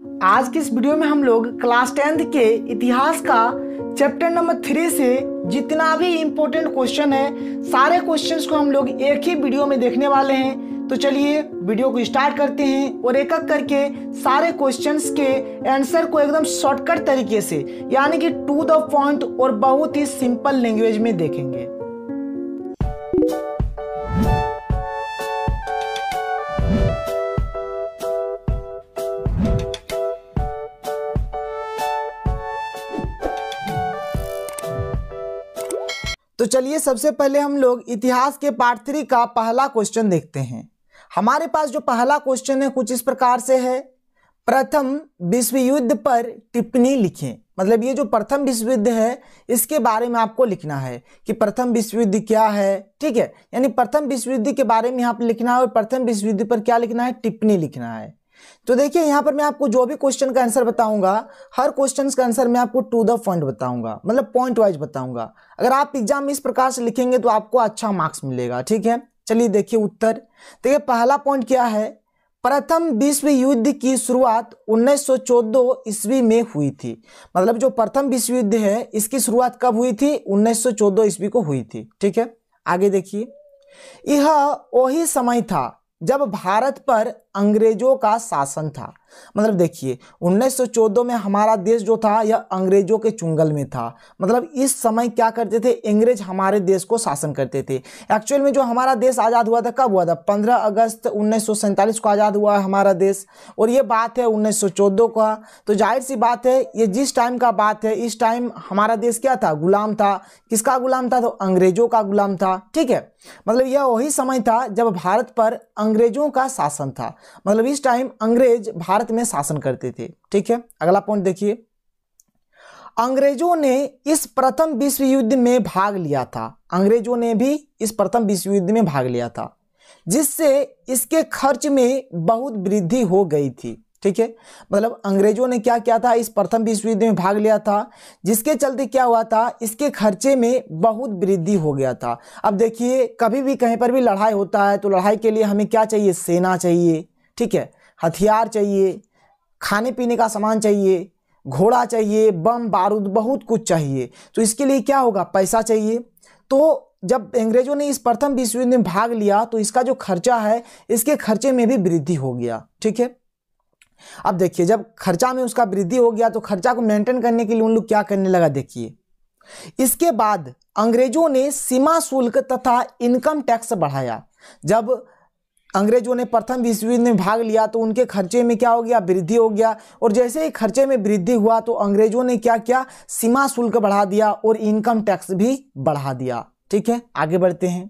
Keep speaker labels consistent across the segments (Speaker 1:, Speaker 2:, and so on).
Speaker 1: आज की इस वीडियो में हम लोग क्लास 10th के इतिहास का चैप्टर नंबर 3 से जितना भी इम्पोर्टेंट क्वेश्चन है सारे क्वेश्चंस को हम लोग एक ही वीडियो में देखने वाले हैं। तो चलिए वीडियो को स्टार्ट करते हैं और एक एक करके सारे क्वेश्चंस के आंसर को एकदम शॉर्टकट तरीके से यानी कि टू द पॉइंट और बहुत ही सिंपल लैंग्वेज में देखेंगे। तो चलिए सबसे पहले हम लोग इतिहास के पार्ट 3 का पहला क्वेश्चन देखते हैं। हमारे पास जो पहला क्वेश्चन है कुछ इस प्रकार से है, प्रथम विश्व युद्ध पर टिप्पणी लिखें। मतलब ये जो प्रथम विश्व युद्ध है इसके बारे में आपको लिखना है कि प्रथम विश्व युद्ध क्या है, ठीक है। यानी प्रथम विश्व युद्ध के बारे में यहाँ पर लिखना है और प्रथम विश्व युद्ध पर क्या लिखना है, टिप्पणी लिखना है। तो देखिए यहाँ पर मैं आपको जो भी क्वेश्चन का आंसर बताऊंगा हर क्वेश्चन का आंसर मैं आपको टू द पॉइंट बताऊंगा, मतलब पॉइंट वाइज बताऊंगा। अगर आप एग्जाम में इस प्रकार से लिखेंगे तो आपको अच्छा मार्क्स मिलेगा, ठीक है। चलिए देखिए उत्तर। देखिए पहला पॉइंट क्या है, प्रथम विश्व युद्ध की शुरुआत 1914 ईस्वी में हुई थी। मतलब जो प्रथम विश्व युद्ध है इसकी शुरुआत कब हुई थी, 1914 ईस्वी को हुई थी, ठीक है। आगे देखिए, यह वही समय था जब भारत पर अंग्रेजों का शासन था। मतलब देखिए 1914 में हमारा देश जो था यह अंग्रेजों के चुंगल में था। मतलब इस समय क्या करते थे, अंग्रेज हमारे देश को शासन करते थे। एक्चुअल में जो हमारा देश आज़ाद हुआ था कब हुआ था, 15 अगस्त 1947 को आज़ाद हुआ है हमारा देश, और ये बात है 1914 का। तो जाहिर सी बात है ये जिस टाइम का बात है इस टाइम हमारा देश क्या था, गुलाम था। किसका गुलाम था, तो अंग्रेजों का गुलाम था, ठीक है। मतलब यह वही समय था जब भारत पर अंग्रेजों का शासन था। मतलब इस टाइम अंग्रेज भारत में शासन करते थे, ठीक है। अगला पॉइंट देखिए, अंग्रेजों ने इस प्रथम विश्व युद्ध में भाग लिया था। अंग्रेजों ने भी इस प्रथम विश्व युद्ध में भाग लिया था जिससे इसके खर्च में बहुत वृद्धि हो गई थी, ठीक है। मतलब अंग्रेजों ने क्या किया था, इस प्रथम विश्व युद्ध में भाग लिया था जिसके चलते क्या हुआ था, इसके खर्चे में बहुत वृद्धि हो गया था। अब देखिए कभी भी कहीं पर भी लड़ाई होता है तो लड़ाई के लिए हमें क्या चाहिए, सेना चाहिए, ठीक है, हथियार चाहिए, खाने पीने का सामान चाहिए, घोड़ा चाहिए, बम बारूद बहुत कुछ चाहिए। तो इसके लिए क्या होगा, पैसा चाहिए। तो जब अंग्रेजों ने इस प्रथम विश्व युद्ध में भाग लिया तो इसका जो खर्चा है इसके खर्चे में भी वृद्धि हो गया, ठीक है। अब देखिए जब खर्चा में उसका वृद्धि हो गया तो खर्चा को मेंटेन करने के लिए उन लोग क्या करने लगा, देखिए इसके बाद अंग्रेजों ने सीमा शुल्क तथा इनकम टैक्स बढ़ाया। जब अंग्रेजों ने प्रथम विश्व युद्ध में भाग लिया तो उनके खर्चे में क्या हो गया, वृद्धि हो गया। और जैसे ही खर्चे में वृद्धि हुआ तो अंग्रेजों ने क्या किया, सीमा शुल्क बढ़ा दिया और इनकम टैक्स भी बढ़ा दिया, ठीक है। आगे बढ़ते हैं।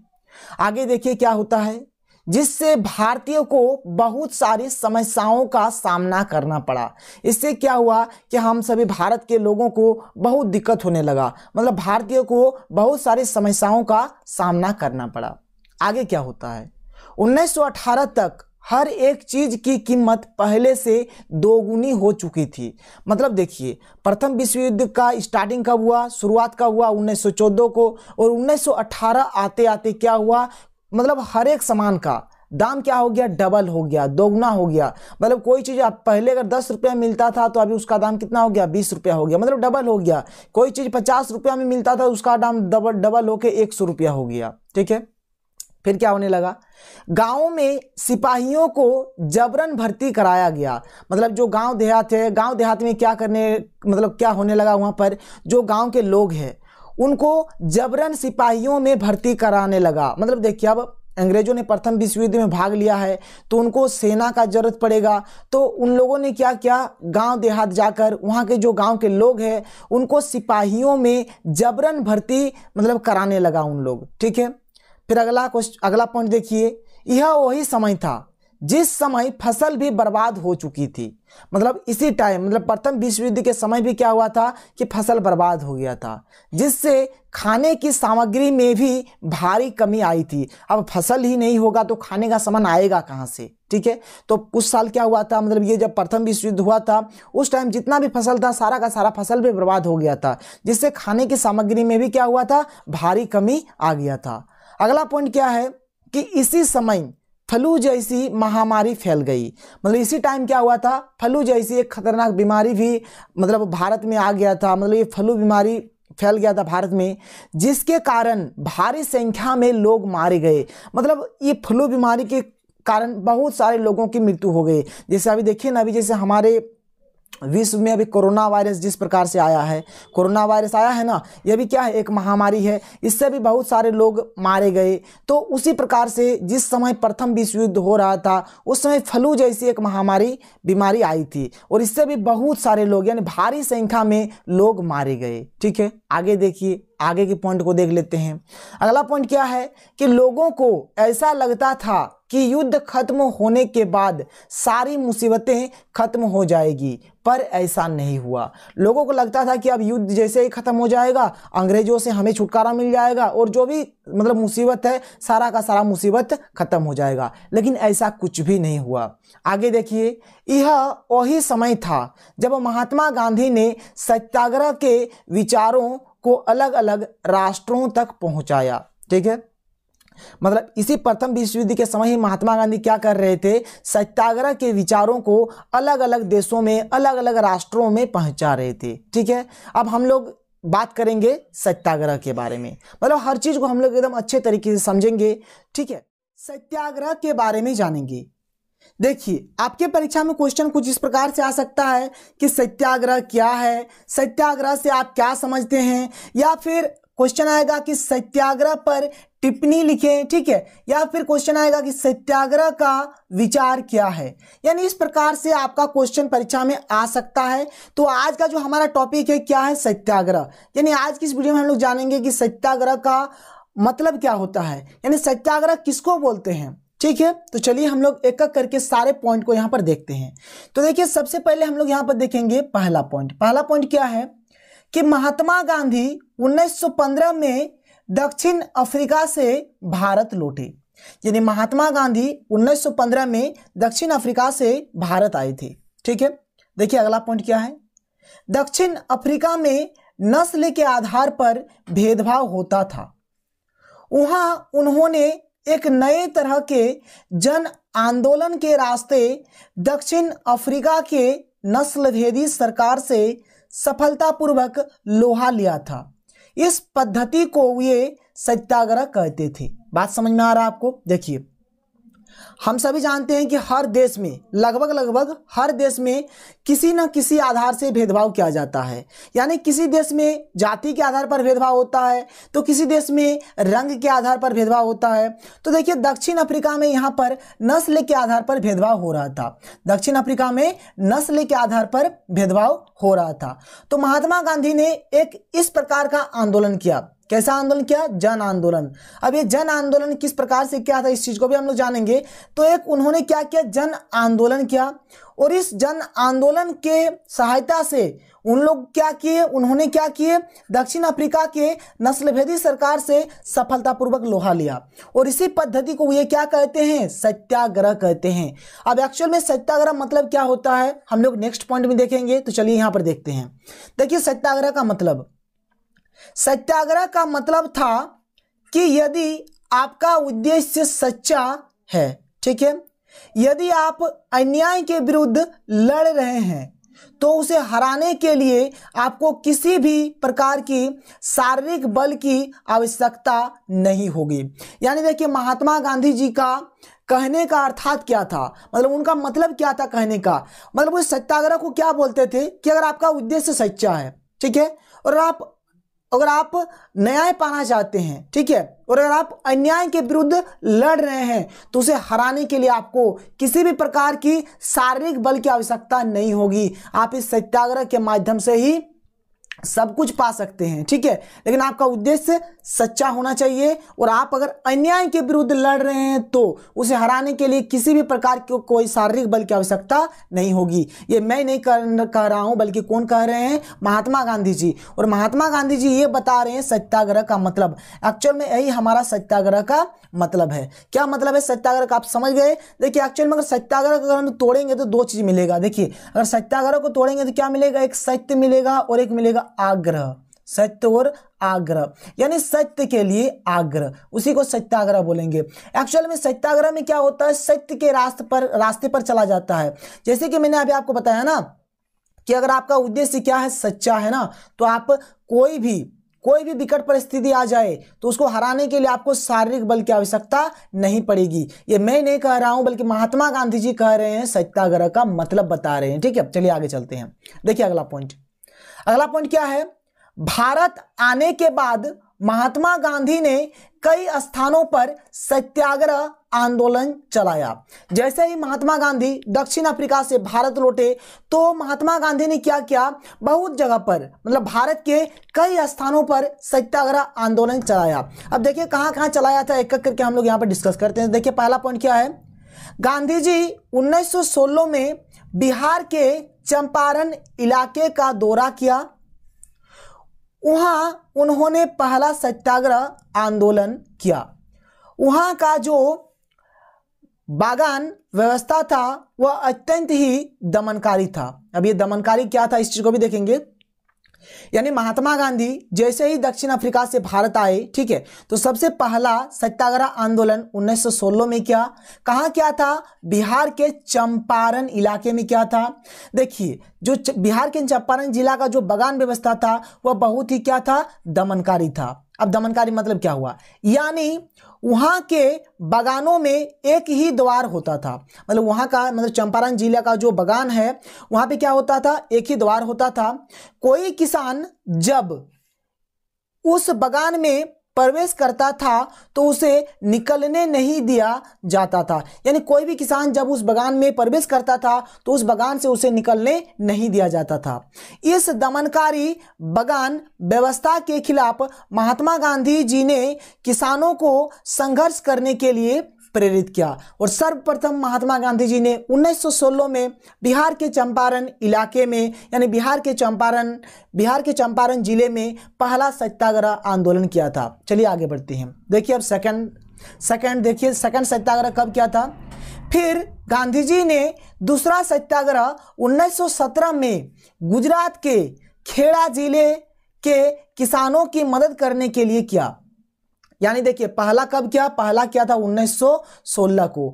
Speaker 1: आगे देखिए क्या होता है, जिससे भारतीयों को बहुत सारी समस्याओं का सामना करना पड़ा। इससे क्या हुआ कि हम सभी भारत के लोगों को बहुत दिक्कत होने लगा। मतलब भारतीयों को बहुत सारी समस्याओं का सामना करना पड़ा। आगे क्या होता है, 1918 तक हर एक चीज की कीमत पहले से दोगुनी हो चुकी थी। मतलब देखिए प्रथम विश्व युद्ध का स्टार्टिंग कब हुआ, शुरुआत कब हुआ, 1914 को, और 1918 आते आते क्या हुआ, मतलब हर एक सामान का दाम क्या हो गया, डबल हो गया, दोगुना हो गया। मतलब कोई चीज़ आप पहले अगर 10 रुपया मिलता था तो अभी उसका दाम कितना हो गया, 20 रुपया हो गया, मतलब डबल हो गया। कोई चीज़ 50 रुपया में मिलता था उसका दाम डबल होके 100 रुपया हो गया, ठीक है। फिर क्या होने लगा, गांवों में सिपाहियों को जबरन भर्ती कराया गया। मतलब जो गांव देहात है, गांव देहात में क्या करने, मतलब क्या होने लगा, वहां पर जो गांव के लोग हैं उनको जबरन सिपाहियों में भर्ती कराने लगा। मतलब देखिए अब अंग्रेजों ने प्रथम विश्व युद्ध में भाग लिया है तो उनको सेना का जरूरत पड़ेगा। तो उन लोगों ने क्या किया, गांव देहात जाकर वहां के जो गांव के लोग हैं उनको सिपाहियों में जबरन भर्ती मतलब कराने लगा उन लोग, ठीक है। फिर अगला पॉइंट देखिए, यह वही समय था जिस समय फसल भी बर्बाद हो चुकी थी। मतलब इसी टाइम, मतलब प्रथम विश्व युद्ध के समय भी क्या हुआ था कि फसल बर्बाद हो गया था जिससे खाने की सामग्री में भी भारी कमी आई थी। अब फसल ही नहीं होगा तो खाने का सामान आएगा कहाँ से, ठीक है। तो उस साल क्या हुआ था, मतलब ये जब प्रथम विश्व युद्ध हुआ था उस टाइम जितना भी फसल था सारा का सारा फसल भी बर्बाद हो गया था जिससे खाने की सामग्री में भी क्या हुआ था, भारी कमी आ गया था। अगला पॉइंट क्या है कि इसी समय फ्लू जैसी महामारी फैल गई। मतलब इसी टाइम क्या हुआ था, फ्लू जैसी एक खतरनाक बीमारी भी मतलब भारत में आ गया था। मतलब ये फ्लू बीमारी फैल गया था भारत में, जिसके कारण भारी संख्या में लोग मारे गए। मतलब ये फ्लू बीमारी के कारण बहुत सारे लोगों की मृत्यु हो गई। जैसे अभी देखिए ना, अभी जैसे हमारे विश्व में अभी कोरोना वायरस जिस प्रकार से आया है, कोरोना वायरस आया है ना, यह भी क्या है, एक महामारी है। इससे भी बहुत सारे लोग मारे गए। तो उसी प्रकार से जिस समय प्रथम विश्व युद्ध हो रहा था, उस समय फ्लू जैसी एक महामारी बीमारी आई थी और इससे भी बहुत सारे लोग यानी भारी संख्या में लोग मारे गए। ठीक है, आगे देखिए, आगे के पॉइंट को देख लेते हैं। अगला पॉइंट क्या है कि लोगों को ऐसा लगता था कि युद्ध खत्म होने के बाद सारी मुसीबतें खत्म हो जाएगी, पर ऐसा नहीं हुआ। लोगों को लगता था कि अब युद्ध जैसे ही खत्म हो जाएगा, अंग्रेजों से हमें छुटकारा मिल जाएगा और जो भी मतलब मुसीबत है, सारा का सारा मुसीबत खत्म हो जाएगा। लेकिन ऐसा कुछ भी नहीं हुआ। आगे देखिए, यह वही समय था जब महात्मा गांधी ने सत्याग्रह के विचारों को अलग अलग राष्ट्रों तक पहुंचाया। ठीक है, मतलब इसी प्रथम विश्व युद्ध के समय ही महात्मा गांधी क्या कर रहे थे, सत्याग्रह के विचारों को अलग अलग देशों में, अलग अलग राष्ट्रों में पहुंचा रहे थे। ठीक है, अब हम लोग बात करेंगे सत्याग्रह के बारे में। मतलब हर चीज को हम लोग एकदम अच्छे तरीके से समझेंगे। ठीक है, सत्याग्रह के बारे में जानेंगे। देखिए, आपके परीक्षा में क्वेश्चन कुछ इस प्रकार से आ सकता है कि सत्याग्रह क्या है, सत्याग्रह से आप क्या समझते हैं, या फिर क्वेश्चन आएगा कि सत्याग्रह पर टिप्पणी लिखें। ठीक है, या फिर क्वेश्चन आएगा कि सत्याग्रह का विचार क्या है। यानी इस प्रकार से आपका क्वेश्चन परीक्षा में आ सकता है। तो आज का जो हमारा टॉपिक है क्या है, सत्याग्रह। यानी आज की इस वीडियो में हम लोग जानेंगे कि सत्याग्रह का मतलब क्या होता है, यानी सत्याग्रह किसको बोलते हैं। ठीक है, तो चलिए हम लोग एक एक करके सारे पॉइंट को यहाँ पर देखते हैं। तो देखिए, सबसे पहले हम लोग यहाँ पर देखेंगे पहला पॉइंट। पहला पॉइंट क्या है कि महात्मा गांधी 1915 में दक्षिण अफ्रीका से भारत लौटे। यानी महात्मा गांधी 1915 में दक्षिण अफ्रीका से भारत आए थे। ठीक है, देखिए अगला पॉइंट क्या है, दक्षिण अफ्रीका में नस्ल के आधार पर भेदभाव होता था। वहां उन्होंने एक नए तरह के जन आंदोलन के रास्ते दक्षिण अफ्रीका के नस्लभेदी सरकार से सफलतापूर्वक लोहा लिया था। इस पद्धति को ये सत्याग्रह कहते थे। बात समझ में आ रहा है आपको। देखिए, हम सभी जानते हैं कि हर देश में लगभग हर देश में किसी न किसी आधार से भेदभाव किया जाता है। यानी किसी देश में जाति के आधार पर भेदभाव होता है, तो किसी देश में रंग के आधार पर भेदभाव होता है। तो देखिए, दक्षिण अफ्रीका में यहाँ पर नस्ल के आधार पर भेदभाव हो रहा था। दक्षिण अफ्रीका में नस्ल के आधार पर भेदभाव हो रहा था। तो महात्मा गांधी ने एक इस प्रकार का आंदोलन किया। कैसा आंदोलन किया, जन आंदोलन। अब ये जन आंदोलन किस प्रकार से क्या था, इस चीज को भी हम लोग जानेंगे। तो एक उन्होंने क्या किया, जन आंदोलन किया, और इस जन आंदोलन के सहायता से उन लोग क्या किए, उन्होंने क्या किए, दक्षिण अफ्रीका के नस्लभेदी सरकार से सफलतापूर्वक लोहा लिया। और इसी पद्धति को ये क्या कहते हैं, सत्याग्रह कहते हैं। अब एक्चुअल में सत्याग्रह मतलब क्या होता है, हम लोग नेक्स्ट पॉइंट में देखेंगे। तो चलिए यहां पर देखते हैं। देखिए, सत्याग्रह का मतलब, सत्याग्रह का मतलब था कि यदि आपका उद्देश्य सच्चा है, ठीक है, यदि आप अन्याय के विरुद्ध लड़ रहे हैं, तो उसे हराने के लिए आपको किसी भी प्रकार की शारीरिक बल की आवश्यकता नहीं होगी। यानी देखिए, महात्मा गांधी जी का कहने का अर्थात क्या था, मतलब उनका मतलब क्या था कहने का, मतलब उस सत्याग्रह को क्या बोलते थे कि अगर आपका उद्देश्य सच्चा है, ठीक है, और अगर आप न्याय पाना चाहते हैं, ठीक है, और अगर आप अन्याय के विरुद्ध लड़ रहे हैं, तो उसे हराने के लिए आपको किसी भी प्रकार की शारीरिक बल की आवश्यकता नहीं होगी। आप इस सत्याग्रह के माध्यम से ही सब कुछ पा सकते हैं। ठीक है, लेकिन आपका उद्देश्य सच्चा होना चाहिए, और आप अगर अन्याय के विरुद्ध लड़ रहे हैं तो उसे हराने के लिए किसी भी प्रकार की कोई शारीरिक बल की आवश्यकता नहीं होगी। ये मैं नहीं कह रहा हूं, बल्कि कौन कह रहे हैं, महात्मा गांधी जी। और महात्मा गांधी जी ये बता रहे हैं सत्याग्रह का मतलब। एक्चुअल में यही हमारा सत्याग्रह का मतलब है। क्या मतलब है सत्याग्रह का, आप समझ गए। देखिए, एक्चुअल में अगर सत्याग्रह को अगर हम तोड़ेंगे तो दो चीज मिलेगा। देखिए, अगर सत्याग्रह को तोड़ेंगे तो क्या मिलेगा, एक सत्य मिलेगा और एक मिलेगा आग्रह। सत्य और आग्रह, यानी सत्य के लिए आग्रह, उसी को सत्याग्रह बोलेंगे। एक्चुअल में सत्याग्रह में क्या होता है, सत्य के रास्ते पर चला जाता है। जैसे कि मैंने अभी आपको बताया ना कि अगर आपका उद्देश्य क्या है, सच्चा है ना, तो आप कोई भी विकट परिस्थिति आ जाए तो उसको हराने के लिए आपको शारीरिक बल की आवश्यकता नहीं पड़ेगी। ये मैं नहीं कह रहा हूं, बल्कि महात्मा गांधी जी कह रहे हैं, सत्याग्रह का मतलब बता रहे हैं। ठीक है, चलिए आगे चलते हैं। देखिए अगला पॉइंट क्या है, भारत आने के बाद महात्मा गांधी ने कई स्थानों पर सत्याग्रह आंदोलन चलाया। जैसे ही महात्मा गांधी दक्षिण अफ्रीका से भारत लौटे तो महात्मा गांधी ने क्या किया, बहुत जगह पर मतलब भारत के कई स्थानों पर सत्याग्रह आंदोलन चलाया। अब देखिए कहां कहां चलाया था, एक एक करके हम लोग यहां पर डिस्कस करते हैं। देखिए पहला पॉइंट क्या है, गांधी जी 1916 में बिहार के चंपारण इलाके का दौरा किया। वहां उन्होंने पहला सत्याग्रह आंदोलन किया। वहां का जो बागान व्यवस्था था वह अत्यंत ही दमनकारी था। अब ये दमनकारी क्या था, इस चीज को भी देखेंगे। यानी महात्मा गांधी जैसे ही दक्षिण अफ्रीका से भारत आए, ठीक है, तो सबसे पहला सत्याग्रह आंदोलन 1916 में कहाँ क्या था, बिहार के चंपारण इलाके में क्या था। देखिए जो बिहार के चंपारण जिला का जो बागान व्यवस्था था वह बहुत ही क्या था, दमनकारी था। अब दमनकारी मतलब क्या हुआ, यानी वहां के बागानों में एक ही द्वार होता था। मतलब वहां का मतलब चंपारण जिले का जो बागान है वहां पे क्या होता था, एक ही द्वार होता था। कोई किसान जब उस बागान में प्रवेश करता था तो उसे निकलने नहीं दिया जाता था। यानी कोई भी किसान जब उस बागान में प्रवेश करता था तो उस बागान से उसे निकलने नहीं दिया जाता था। इस दमनकारी बागान व्यवस्था के खिलाफ महात्मा गांधी जी ने किसानों को संघर्ष करने के लिए प्रेरित किया और सर्वप्रथम महात्मा गांधी जी ने 1916 में बिहार के चंपारण इलाके में यानी बिहार के चंपारण जिले में पहला सत्याग्रह आंदोलन किया था। चलिए आगे बढ़ते हैं। देखिए अब सेकंड सत्याग्रह कब किया था। फिर गांधी जी ने दूसरा सत्याग्रह 1917 में गुजरात के खेड़ा जिले के किसानों की मदद करने के लिए किया। यानी देखिए पहला कब किया, पहला किया था 1916 को।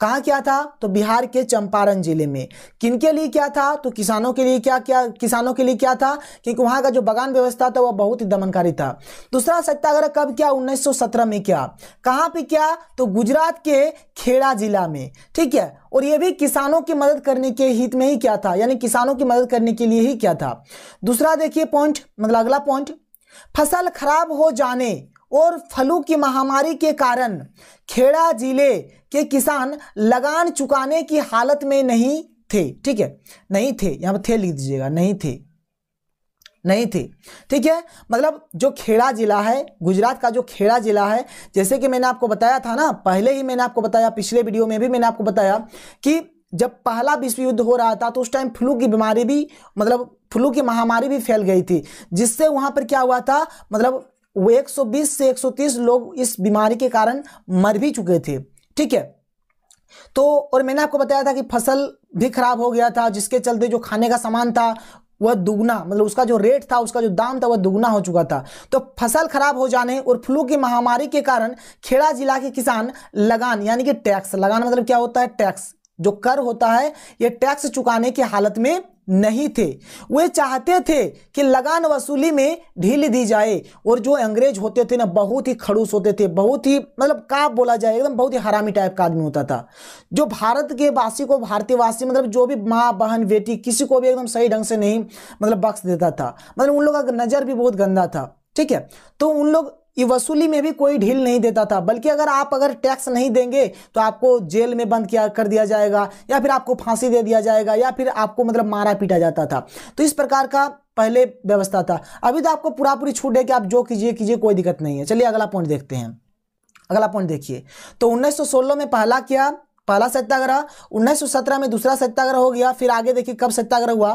Speaker 1: कहाँ किया था, तो बिहार के चंपारण जिले में। किनके लिए क्या था, तो किसानों के लिए किसानों के लिए क्या था, क्योंकि वहां का जो बागान व्यवस्था था वह बहुत ही दमनकारी था। दूसरा सत्याग्रह कब किया, 1917 में किया। कहाँ पे किया, तो गुजरात के खेड़ा जिला में, ठीक है। और यह भी किसानों की मदद करने के हित में ही क्या था, यानी किसानों की मदद करने के लिए ही क्या था। दूसरा देखिए पॉइंट, मतलब अगला पॉइंट, फसल खराब हो जाने और फ्लू की महामारी के कारण खेड़ा जिले के किसान लगान चुकाने की हालत में नहीं थे। ठीक है, नहीं थे, यहां पर थे लिख दीजिएगा, नहीं थे, ठीक है। मतलब जो खेड़ा जिला है, गुजरात का जो खेड़ा जिला है, जैसे कि मैंने आपको बताया था ना, पहले ही मैंने आपको बताया, पिछले वीडियो में भी मैंने आपको बताया कि जब पहला विश्व युद्ध हो रहा था तो उस टाइम फ्लू की बीमारी भी, मतलब फ्लू की महामारी भी फैल गई थी, जिससे वहां पर क्या हुआ था, मतलब वो 120 से 130 लोग इस बीमारी के कारण मर भी चुके थे। ठीक है, तो और मैंने आपको बताया था कि फसल भी खराब हो गया था, जिसके चलते जो खाने का सामान था वह दुगना, मतलब उसका जो रेट था, उसका जो दाम था वह दुगना हो चुका था। तो फसल खराब हो जाने और फ्लू की महामारी के कारण खेड़ा जिला के किसान लगान यानी कि टैक्स, लगान मतलब क्या होता है, टैक्स, जो कर होता है, यह टैक्स चुकाने की हालत में नहीं थे। वे चाहते थे कि लगान वसूली में ढील दी जाए। और जो अंग्रेज होते थे ना, बहुत ही खड़ूस होते थे, बहुत ही मतलब क्या बोला जाए, एकदम बहुत ही हरामी टाइप का आदमी होता था, जो भारत के वासी को, भारतीय वासी मतलब जो भी माँ बहन बेटी किसी को भी एकदम सही ढंग से नहीं मतलब बख्श देता था। मतलब उन लोगों का नजर भी बहुत गंदा था। ठीक है, तो उन लोग ये वसूली में भी कोई ढील नहीं देता था, बल्कि अगर टैक्स नहीं देंगे तो आपको जेल में बंद कर दिया जाएगा, या फिर आपको फांसी दे दिया जाएगा, या फिर आपको मतलब मारा पीटा जाता था। तो इस प्रकार का पहले व्यवस्था था। अभी तो आपको पूरी छूट है कि आप जो कीजिए कोई दिक्कत नहीं है। चलिए अगला पॉइंट देखते हैं। अगला पॉइंट देखिए, तो 1916 में पहला सत्याग्रह, 1917 में दूसरा सत्याग्रह हो गया। फिर आगे देखिए कब सत्याग्रह हुआ।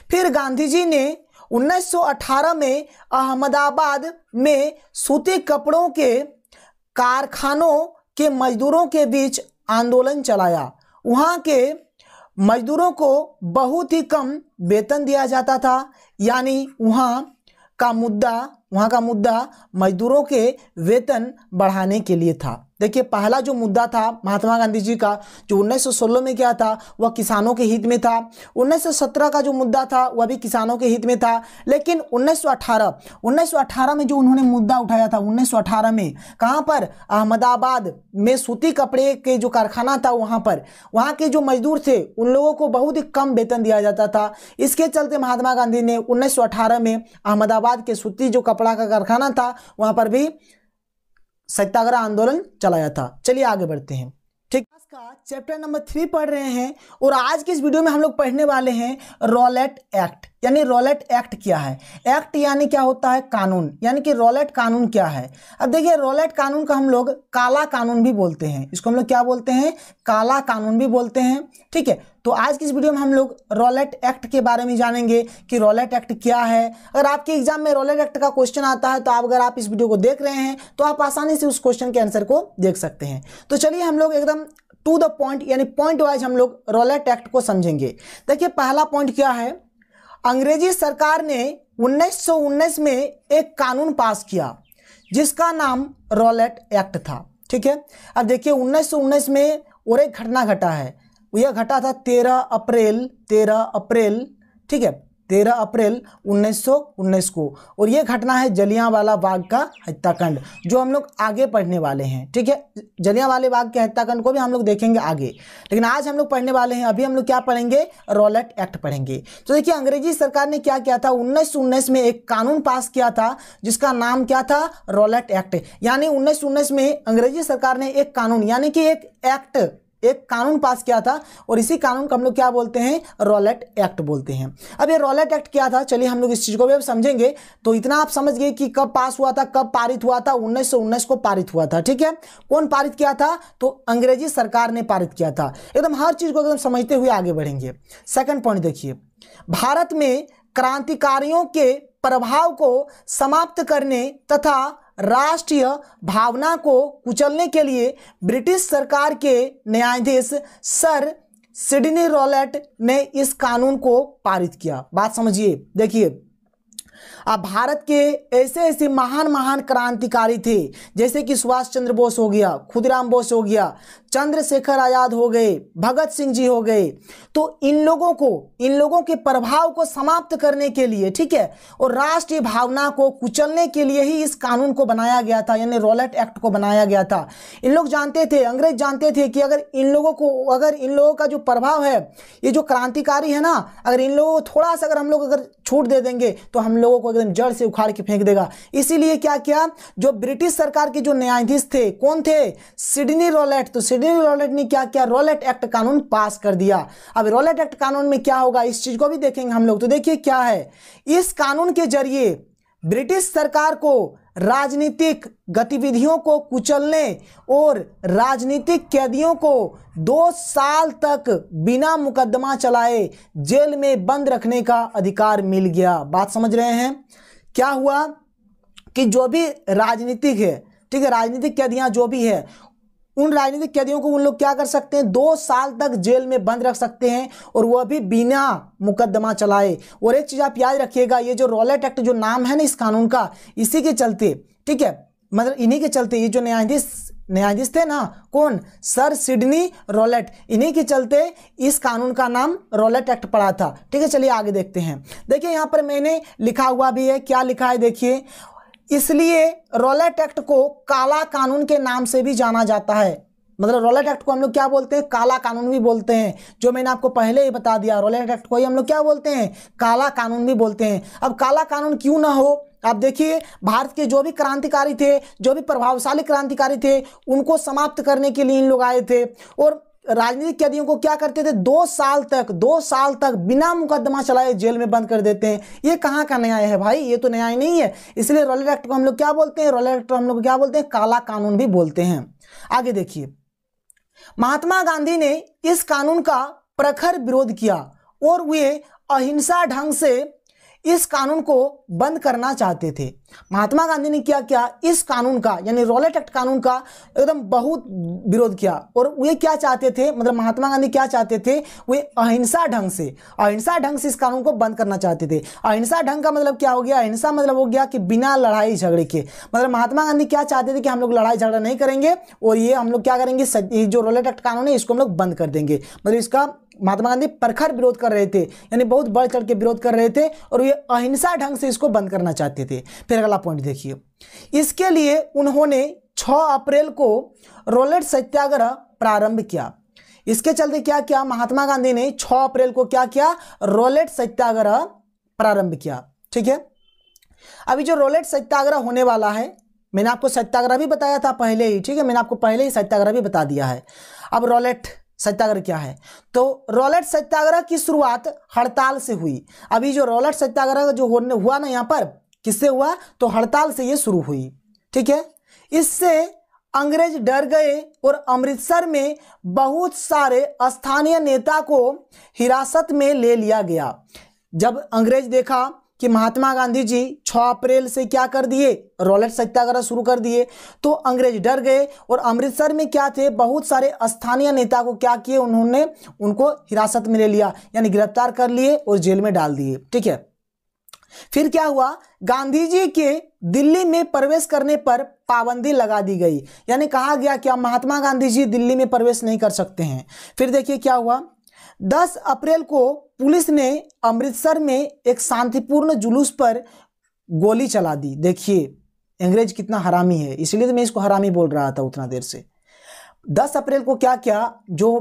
Speaker 1: फिर गांधी जी ने 1918 में अहमदाबाद में सूती कपड़ों के कारखानों के मजदूरों के बीच आंदोलन चलाया। वहां के मजदूरों को बहुत ही कम वेतन दिया जाता था, यानी वहां वहां का मुद्दा मजदूरों के वेतन बढ़ाने के लिए था। देखिए पहला जो मुद्दा था महात्मा गांधी जी का जो 1916 में क्या था वह किसानों के हित में था। 1917 का जो मुद्दा था वह भी किसानों के हित में था। लेकिन 1918 में जो उन्होंने मुद्दा उठाया था 1918 में कहां पर, अहमदाबाद में सूती कपड़े के जो कारखाना था वहां के जो मजदूर थे उन लोगों को बहुत ही कम वेतन दिया जाता था। इसके चलते महात्मा गांधी ने 1918 में अहमदाबाद के सूती जो कपड़ा का कारखाना था वहां पर भी सत्याग्रह आंदोलन चलाया था। चलिए आगे बढ़ते हैं। ठीक, का चैप्टर नंबर 3 पढ़ रहे हैं और आज की इस वीडियो में हम लोग पढ़ने वाले हैं रॉलेट एक्ट। यानी रॉलेट एक्ट क्या है? एक्ट यानी क्या होता है? कानून। यानी कि रॉलेट कानून क्या है? अब देखिए रॉलेट कानून का हम लोग काला कानून भी बोलते हैं। इसको हम लोग क्या बोलते हैं? काला कानून भी बोलते हैं। ठीक है, तो आज की इस वीडियो में हम लोग रॉलेट एक्ट के बारे में जानेंगे कि रॉलेट एक्ट क्या है। अगर आपके एग्जाम में रॉलेट एक्ट का क्वेश्चन आता है तो अगर आप इस वीडियो को देख रहे हैं तो आप आसानी से उस क्वेश्चन के आंसर को देख सकते हैं। तो चलिए हम लोग एकदम टू द पॉइंट यानी पॉइंट वाइज हम लोग रॉलेट एक्ट को समझेंगे। देखिए पहला पॉइंट क्या है? अंग्रेजी सरकार ने 1919 में एक कानून पास किया जिसका नाम रॉलेट एक्ट था। ठीक है, अब देखिए 1919 में और एक घटना घटा है। यह घटा था 13 अप्रैल ठीक है 13 अप्रैल 1919 को, और यह घटना है जलियांवाला बाग का हत्याकांड जो हम लोग आगे पढ़ने वाले हैं। ठीक है, जलियांवाला बाग के हत्याकांड को भी हम लोग देखेंगे आगे, लेकिन आज हम लोग पढ़ने वाले हैं, अभी हम लोग क्या पढ़ेंगे? रॉलेट एक्ट पढ़ेंगे। तो देखिए अंग्रेजी सरकार ने क्या किया था? 1919 में एक कानून पास किया था जिसका नाम क्या था? Rowlatt act. यानी 1919 में अंग्रेजी सरकार ने एक कानून यानी कि एक कानून पास किया था और इसी कानून को हम लोग क्या बोलते हैं? रॉलेट एक्ट बोलते हैं। अब ये रॉलेट एक्ट क्या था, चलिए हम लोग इस चीज को भी अब समझेंगे। तो इतना आप समझ गए कि कब पास हुआ था, कब पारित हुआ था? 1919 को पारित हुआ था। ठीक है, कौन पारित किया था? तो अंग्रेजी सरकार ने पारित किया था। एकदम हर चीज को एकदम समझते हुए आगे बढ़ेंगे। सेकंड पॉइंट देखिए, भारत में क्रांतिकारियों के प्रभाव को समाप्त करने तथा राष्ट्रीय भावना को कुचलने के लिए ब्रिटिश सरकार के न्यायाधीश सर सिडनी रॉलेट ने इस कानून को पारित किया। बात समझिए, देखिए अब भारत के ऐसे महान क्रांतिकारी थे जैसे कि सुभाष चंद्र बोस हो गया, खुदीराम बोस हो गया, चंद्रशेखर आजाद हो गए, भगत सिंह जी हो गए। तो इन लोगों के प्रभाव को समाप्त करने के लिए, ठीक है, और राष्ट्रीय भावना को कुचलने के लिए ही इस कानून को बनाया गया था, यानी रॉलेट एक्ट को बनाया गया था। इन लोग जानते थे, अंग्रेज जानते थे कि अगर इन लोगों का जो प्रभाव है, ये जो क्रांतिकारी है ना, अगर इन लोगों को थोड़ा सा हम लोग छूट दे देंगे तो हम लोगों को एकदम जड़ से उखाड़ के फेंक देगा। इसीलिए क्या किया, जो ब्रिटिश सरकार के जो न्यायाधीश थे, कौन थे? Sydney Rowlatt. तो सिडनी रॉलेट ने क्या किया? रॉलेट एक्ट कानून पास कर दिया। अब रॉलेट एक्ट कानून में क्या होगा इस चीज को भी देखेंगे हम लोग। तो देखिए क्या है, इस कानून के जरिए ब्रिटिश सरकार को राजनीतिक गतिविधियों को कुचलने और राजनीतिक कैदियों को 2 साल तक बिना मुकदमा चलाए जेल में बंद रखने का अधिकार मिल गया। बात समझ रहे हैं? क्या हुआ कि जो भी राजनीतिक है, ठीक है, राजनीतिक कैदियां जो भी है, उन राजनीतिक कैदियों को उन लोग क्या कर सकते हैं? 2 साल तक जेल में बंद रख सकते हैं और वह भी बिना मुकदमा चलाए। और एक चीज आप याद रखिएगा, ये जो रॉलेट एक्ट जो नाम है ना इस कानून का, इसी के चलते, ठीक है, मतलब इन्हीं के चलते ये जो न्यायाधीश थे ना, कौन? सर सिडनी रॉलेट, इन्हीं के चलते इस कानून का नाम रॉलेट एक्ट पड़ा था। ठीक है, चलिए आगे देखते हैं। देखिए यहां पर मैंने लिखा हुआ भी है, क्या लिखा है देखिए, इसलिए रॉलेट एक्ट को काला कानून के नाम से भी जाना जाता है। मतलब रॉलेट एक्ट को हम लोग क्या बोलते हैं? काला कानून भी बोलते हैं, जो मैंने आपको पहले ही बता दिया। रॉलेट एक्ट को ही हम लोग क्या बोलते हैं? काला कानून भी बोलते हैं। अब काला कानून क्यों ना हो, आप देखिए भारत के जो भी क्रांतिकारी थे, जो भी प्रभावशाली क्रांतिकारी थे, उनको समाप्त करने के लिए इन लोग आए थे और राजनीतिक कैदियों को क्या करते थे? 2 साल तक बिना मुकदमा चलाए जेल में बंद कर देते हैं। ये कहाँ का न्याय है भाई? ये तो न्याय नहीं है। इसलिए रॉलेट एक्ट को हम लोग क्या बोलते हैं? रॉलेट एक्ट को हम लोग क्या बोलते हैं? काला कानून भी बोलते हैं। आगे देखिए, महात्मा गांधी ने इस कानून का प्रखर विरोध किया और वे अहिंसा ढंग से इस कानून को बंद करना चाहते थे। महात्मा गांधी ने क्या किया, इस कानून का यानी रॉलेट एक्ट कानून का एकदम बहुत विरोध किया। और वे क्या चाहते थे, मतलब महात्मा गांधी क्या चाहते थे, वे अहिंसा ढंग से इस कानून को बंद करना चाहते थे। अहिंसा ढंग का मतलब क्या हो गया, अहिंसा मतलब हो गया कि बिना लड़ाई झगड़े के, मतलब महात्मा गांधी क्या चाहते थे कि हम लोग लड़ाई झगड़ा नहीं करेंगे और ये हम लोग क्या करेंगे, जो रॉलेट एक्ट कानून है इसको हम लोग बंद कर देंगे। मतलब इसका महात्मा गांधी प्रखर विरोध कर रहे थे, यानी बहुत बढ़ चढ़ के विरोध कर रहे थे और ये अहिंसा ढंग से इसको बंद करना चाहते थे। फिर अगला पॉइंट देखिए, इसके लिए उन्होंने 6 अप्रैल को रॉलेट सत्याग्रह प्रारंभ किया। इसके चलते क्या किया, महात्मा गांधी ने 6 अप्रैल को क्या किया, रॉलेट सत्याग्रह प्रारंभ किया। ठीक है, अभी जो रॉलेट सत्याग्रह होने वाला है, मैंने आपको सत्याग्रह भी बताया था पहले ही, ठीक है, मैंने आपको पहले ही सत्याग्रह भी बता दिया है। अब रॉलेट सत्याग्रह क्या है, तो रॉलेट सत्याग्रह की शुरुआत हड़ताल से हुई। अभी जो रॉलेट सत्याग्रह जो हुआ ना यहाँ पर, किससे हुआ, तो हड़ताल से ये शुरू हुई। ठीक है, इससे अंग्रेज डर गए और अमृतसर में बहुत सारे स्थानीय नेता को हिरासत में ले लिया गया। जब अंग्रेज देखा कि महात्मा गांधी जी 6 अप्रैल से क्या कर दिए, रॉलेट सत्याग्रह शुरू कर दिए, तो अंग्रेज डर गए और अमृतसर में क्या थे, बहुत सारे स्थानीय नेता को क्या किए, उन्होंने उनको हिरासत में ले लिया, यानी गिरफ्तार कर लिए और जेल में डाल दिए। ठीक है, फिर क्या हुआ, गांधी जी के दिल्ली में प्रवेश करने पर पाबंदी लगा दी गई, यानी कहा गया कि महात्मा गांधी जी दिल्ली में प्रवेश नहीं कर सकते हैं। फिर देखिए क्या हुआ, 10 अप्रैल को पुलिस ने अमृतसर में एक शांतिपूर्ण जुलूस पर गोली चला दी। देखिए अंग्रेज कितना हरामी है, इसलिए तो मैं इसको हरामी बोल रहा था उतना देर से। 10 अप्रैल को क्या किया, जो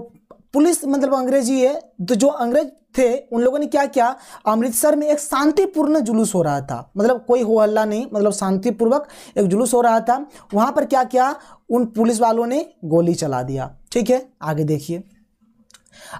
Speaker 1: पुलिस मतलब अंग्रेजी है, तो जो अंग्रेज थे उन लोगों ने क्या किया, अमृतसर में एक शांतिपूर्ण जुलूस हो रहा था, मतलब कोई हो हल्ला नहीं, मतलब शांतिपूर्वक एक जुलूस हो रहा था, वहां पर क्या किया, उन पुलिस वालों ने गोली चला दिया। ठीक है, आगे देखिए,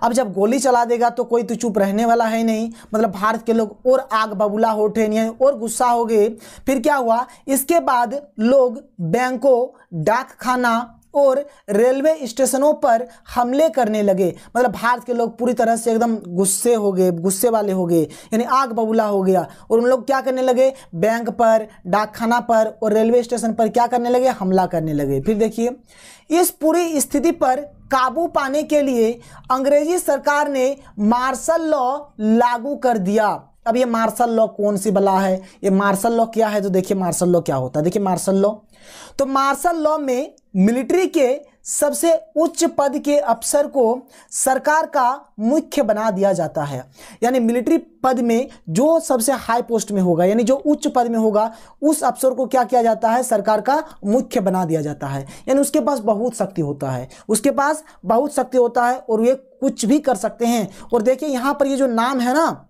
Speaker 1: अब जब गोली चला देगा तो कोई तो चुप रहने वाला है नहीं, मतलब भारत के लोग और आग बबूला हो उठे, और गुस्सा हो गए। फिर क्या हुआ, इसके बाद लोग बैंकों, डाकखाना और रेलवे स्टेशनों पर हमले करने लगे, मतलब भारत के लोग पूरी तरह से एकदम गुस्से हो गए, गुस्से वाले हो गए, यानी आग बबूला हो गया, और उन लोग क्या करने लगे, बैंक पर, डाकखाना पर और रेलवे स्टेशन पर क्या करने लगे, हमला करने लगे। फिर देखिए, इस पूरी स्थिति पर काबू पाने के लिए अंग्रेजी सरकार ने मार्शल लॉ लागू कर दिया। अब ये मार्शल लॉ कौन सी बला है, ये मार्शल लॉ क्या है, तो देखिए मार्शल लॉ क्या होता है। देखिए मार्शल लॉ, तो मार्शल लॉ में मिलिट्री के सबसे उच्च पद के अफसर को सरकार का मुख्य बना दिया जाता है, यानी मिलिट्री पद में जो सबसे हाई पोस्ट में होगा, यानी जो उच्च पद में होगा, उस अफसर को क्या किया जाता है, सरकार का मुख्य बना दिया जाता है, यानी उसके पास बहुत शक्ति होता है, उसके पास बहुत शक्ति होता है और वे कुछ भी कर सकते हैं। और देखिए यहाँ पर ये जो नाम है ना,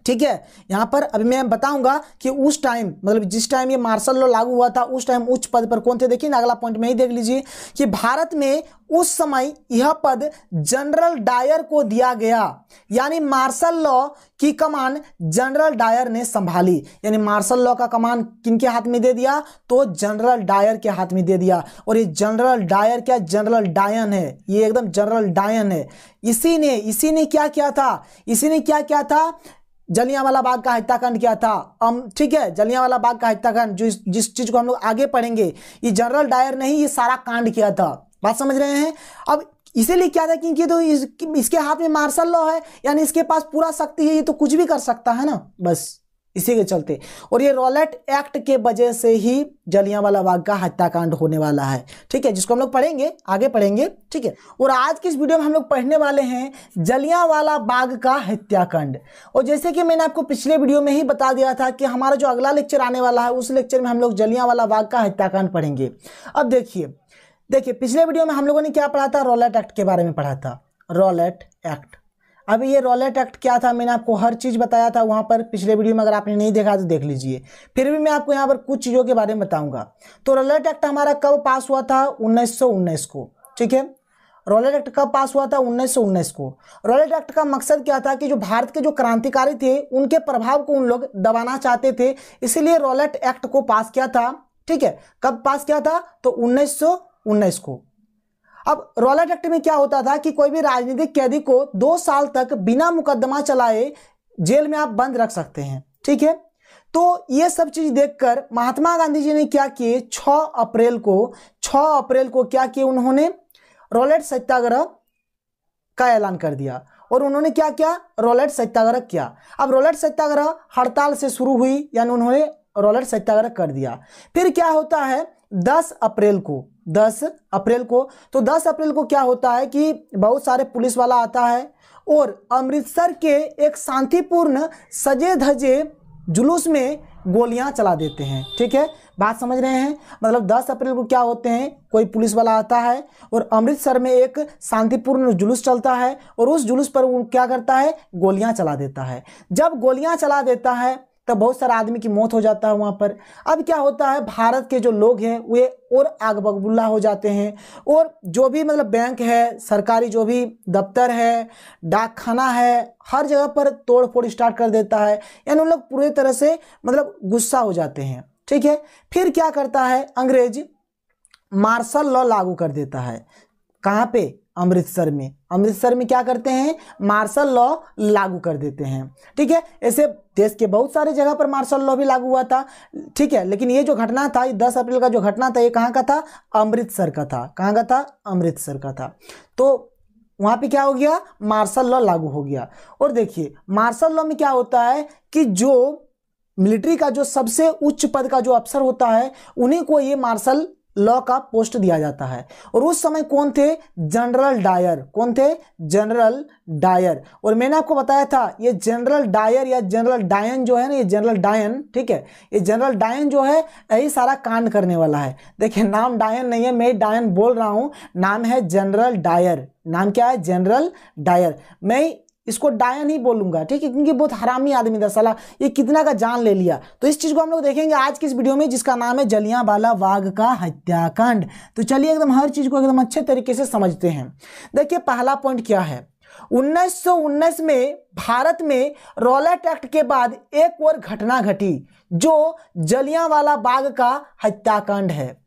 Speaker 1: ठीक है, यहाँ पर अभी मैं बताऊंगा कि उस टाइम, मतलब जिस टाइम ये मार्शल लॉ लागू हुआ था उस टाइम उच्च पद पर कौन थे। देखिए ना, अगला पॉइंट में ही देख लीजिए कि भारत में उस समय यह पद जनरल डायर को दिया गया, यानी मार्शल लॉ की कमान जनरल डायर ने संभाली, यानी मार्शल लॉ का कमान किनके हाथ में दे दिया, तो जनरल डायर के हाथ में दे दिया। और ये जनरल डायर क्या, जनरल डायन है, ये एकदम जनरल डायन है। इसी ने क्या किया था, इसी ने क्या किया था, जलियांवाला बाग का हत्याकांड किया था। ठीक है, जलियांवाला बाग का हत्याकांड जिस चीज को हम लोग आगे पढ़ेंगे, ये जनरल डायर ने ही ये सारा कांड किया था। बात समझ रहे हैं। अब इसीलिए क्या था, क्योंकि तो इसके हाथ में मार्शल लॉ है, यानी इसके पास पूरा शक्ति है, ये तो कुछ भी कर सकता है ना, बस इसी के चलते। और ये रॉलेट एक्ट के वजह से ही जलियांवाला बाग का हत्याकांड होने वाला है। ठीक है, जिसको हम लोग पढ़ेंगे, आगे पढ़ेंगे। ठीक है, और आज की इस वीडियो में हम लोग पढ़ने वाले हैं जलियांवाला बाग का हत्याकांड। और जैसे कि मैंने आपको पिछले वीडियो में ही बता दिया था कि हमारा जो अगला लेक्चर आने वाला है उस लेक्चर में हम लोग जलियांवाला बाग का हत्याकांड पढ़ेंगे। अब देखिए पिछले वीडियो में हम लोगों ने क्या पढ़ा था, रॉलेट एक्ट के बारे में पढ़ा था, रॉलेट एक्ट। अभी ये रॉलेट एक्ट क्या था, मैंने आपको हर चीज़ बताया था वहाँ पर पिछले वीडियो में, अगर आपने नहीं देखा तो देख लीजिए। फिर भी मैं आपको यहाँ पर कुछ चीज़ों के बारे में बताऊंगा। तो रॉलेट एक्ट हमारा कब पास हुआ था, 1919 को। ठीक है, रॉलेट एक्ट कब पास हुआ था, 1919 को। रॉलेट एक्ट का मकसद क्या था कि जो भारत के जो क्रांतिकारी थे उनके प्रभाव को उन लोग दबाना चाहते थे, इसीलिए रॉलेट एक्ट को पास किया था। ठीक है, कब पास किया था, तो 1919 को। अब रॉलेट एक्ट में क्या होता था कि कोई भी राजनीतिक कैदी को 2 साल तक बिना मुकदमा चलाए जेल में आप बंद रख सकते हैं, ठीक है। तो ये सब चीज देखकर महात्मा गांधी जी ने क्या किए, 6 अप्रैल को क्या किए, उन्होंने रॉलेट सत्याग्रह का ऐलान कर दिया। और उन्होंने क्या किया, रॉलेट सत्याग्रह किया। अब रॉलेट सत्याग्रह हड़ताल से शुरू हुई, यानी उन्होंने रॉलेट सत्याग्रह कर दिया। फिर क्या होता है 10 अप्रैल को तो 10 अप्रैल को क्या होता है कि बहुत सारे पुलिस वाला आता है और अमृतसर के एक शांतिपूर्ण सजे धजे जुलूस में गोलियां चला देते हैं। ठीक है, बात समझ रहे हैं। मतलब 10 अप्रैल को क्या होते हैं, कोई पुलिस वाला आता है और अमृतसर में एक शांतिपूर्ण जुलूस चलता है और उस जुलूस पर वो क्या करता है, गोलियां चला देता है। जब गोलियां चला देता है तब बहुत सारे आदमी की मौत हो जाता है वहां पर। अब क्या होता है, भारत के जो लोग हैं वे और आग बबूला हो जाते हैं और जो भी मतलब बैंक है, सरकारी जो भी दफ्तर है, डाकखाना है, हर जगह पर तोड़ फोड़ स्टार्ट कर देता है। यानी उन लोग पूरी तरह से मतलब गुस्सा हो जाते हैं। ठीक है, फिर क्या करता है, अंग्रेज मार्शल लॉ लागू कर देता है। कहाँ पे, अमृतसर में क्या करते हैं, मार्शल लॉ लागू कर देते हैं। ठीक है, ऐसे देश के बहुत सारे जगह पर मार्शल लॉ भी लागू हुआ था। ठीक है, लेकिन ये जो घटना था, 10 अप्रैल का जो घटना था, ये कहाँ का था, अमृतसर का था। कहाँ का था, अमृतसर का था। तो वहां पे क्या हो गया, मार्शल लॉ लागू हो गया। और देखिए मार्शल लॉ में क्या होता है कि जो मिलिट्री का जो सबसे उच्च पद का जो अफसर होता है उन्हीं को ये मार्शल लॉ का पोस्ट दिया जाता है। और उस समय कौन थे, जनरल डायर। कौन थे, जनरल डायर। और मैंने आपको बताया था ये जनरल डायर या जनरल डायन जो है ना, ये जनरल डायन, ठीक है, ये जनरल डायन जो है यही सारा कांड करने वाला है। देखिए नाम डायन नहीं है, मैं डायन बोल रहा हूं, नाम है जनरल डायर। नाम क्या है, जनरल डायर। मैं इसको डायन ही बोलूंगा, ठीक है, क्योंकि बहुत हरामी आदमी था साला, ये कितना का जान ले लिया। तो इस चीज को हम लोग देखेंगे आज की इस वीडियो में, जिसका नाम है जलियांवाला बाग का हत्याकांड। तो चलिए एकदम हर चीज को एकदम अच्छे तरीके से समझते हैं। देखिए पहला पॉइंट क्या है, 1919 में भारत में रॉलेट एक्ट के बाद एक और घटना घटी जो जलियांवाला बाग का हत्याकांड है।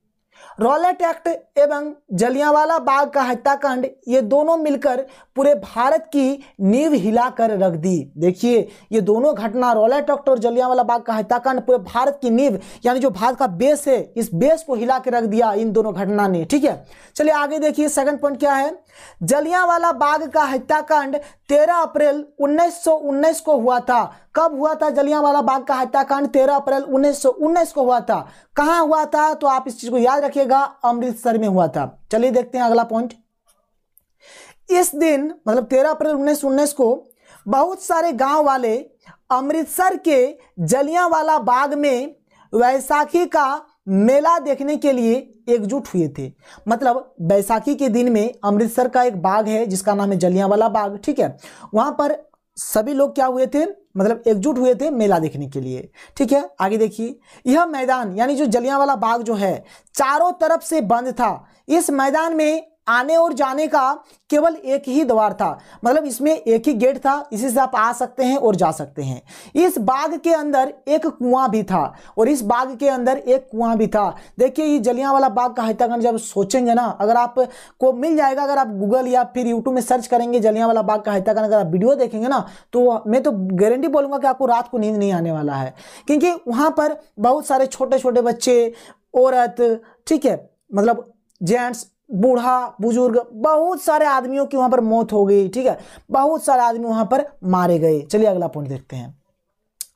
Speaker 1: रॉलेट एक्ट एवं जलियांवाला बाग का हत्याकांड ये दोनों मिलकर पूरे भारत की नींव हिलाकर रख दी। देखिए ये दोनों घटना, रॉलेट एक्ट और जलियांवाला बाग का हत्याकांड, पूरे भारत की नींव यानी जो भारत का बेस है, इस बेस को हिला के रख दिया इन दोनों घटना ने। ठीक है, चलिए आगे देखिए सेकंड पॉइंट क्या है, जलियांवाला बाग का हत्याकांड 13 अप्रैल 1919 को हुआ था। कब हुआ था जलियांवाला बाग का हत्याकांड, 13 अप्रैल 1919 को हुआ था। कहां हुआ था, तो आप इस चीज को याद रखिएगा, अमृतसर में हुआ था। चलिए देखते हैं अगला पॉइंट। इस दिन मतलब 13 अप्रैल 1919 को बहुत सारे गांव वाले अमृतसर के जलियांवाला बाग में वैसाखी का मेला देखने के लिए एकजुट हुए थे। मतलब बैसाखी के दिन में अमृतसर का एक बाग है जिसका नाम है जलियांवाला बाग। ठीक है, वहां पर सभी लोग क्या हुए थे, मतलब एकजुट हुए थे मेला देखने के लिए। ठीक है, आगे देखिए, यह मैदान यानी जो जलियांवाला बाग जो है चारों तरफ से बंद था। इस मैदान में आने और जाने का केवल एक ही द्वार था, मतलब इसमें एक ही गेट था, इसी से आप आ सकते हैं और जा सकते हैं। इस बाग के अंदर एक कुआं भी था और इस बाग के अंदर एक कुआं भी था। देखिए ये जलियांवाला बाग का हत्याकांड जब सोचेंगे ना, अगर आपको मिल जाएगा, अगर आप गूगल या फिर यूट्यूब में सर्च करेंगे जलियांवाला बाग का हत्याकांड, अगर आप वीडियो देखेंगे ना, तो मैं तो गारंटी बोलूंगा कि आपको रात को नींद नहीं आने वाला है, क्योंकि वहां पर बहुत सारे छोटे छोटे बच्चे, औरत, ठीक है, मतलब जेंट्स, बूढ़ा बुजुर्ग, बहुत सारे आदमियों की वहां पर मौत हो गई। ठीक है, बहुत सारे आदमी वहां पर मारे गए। चलिए अगला पॉइंट देखते हैं।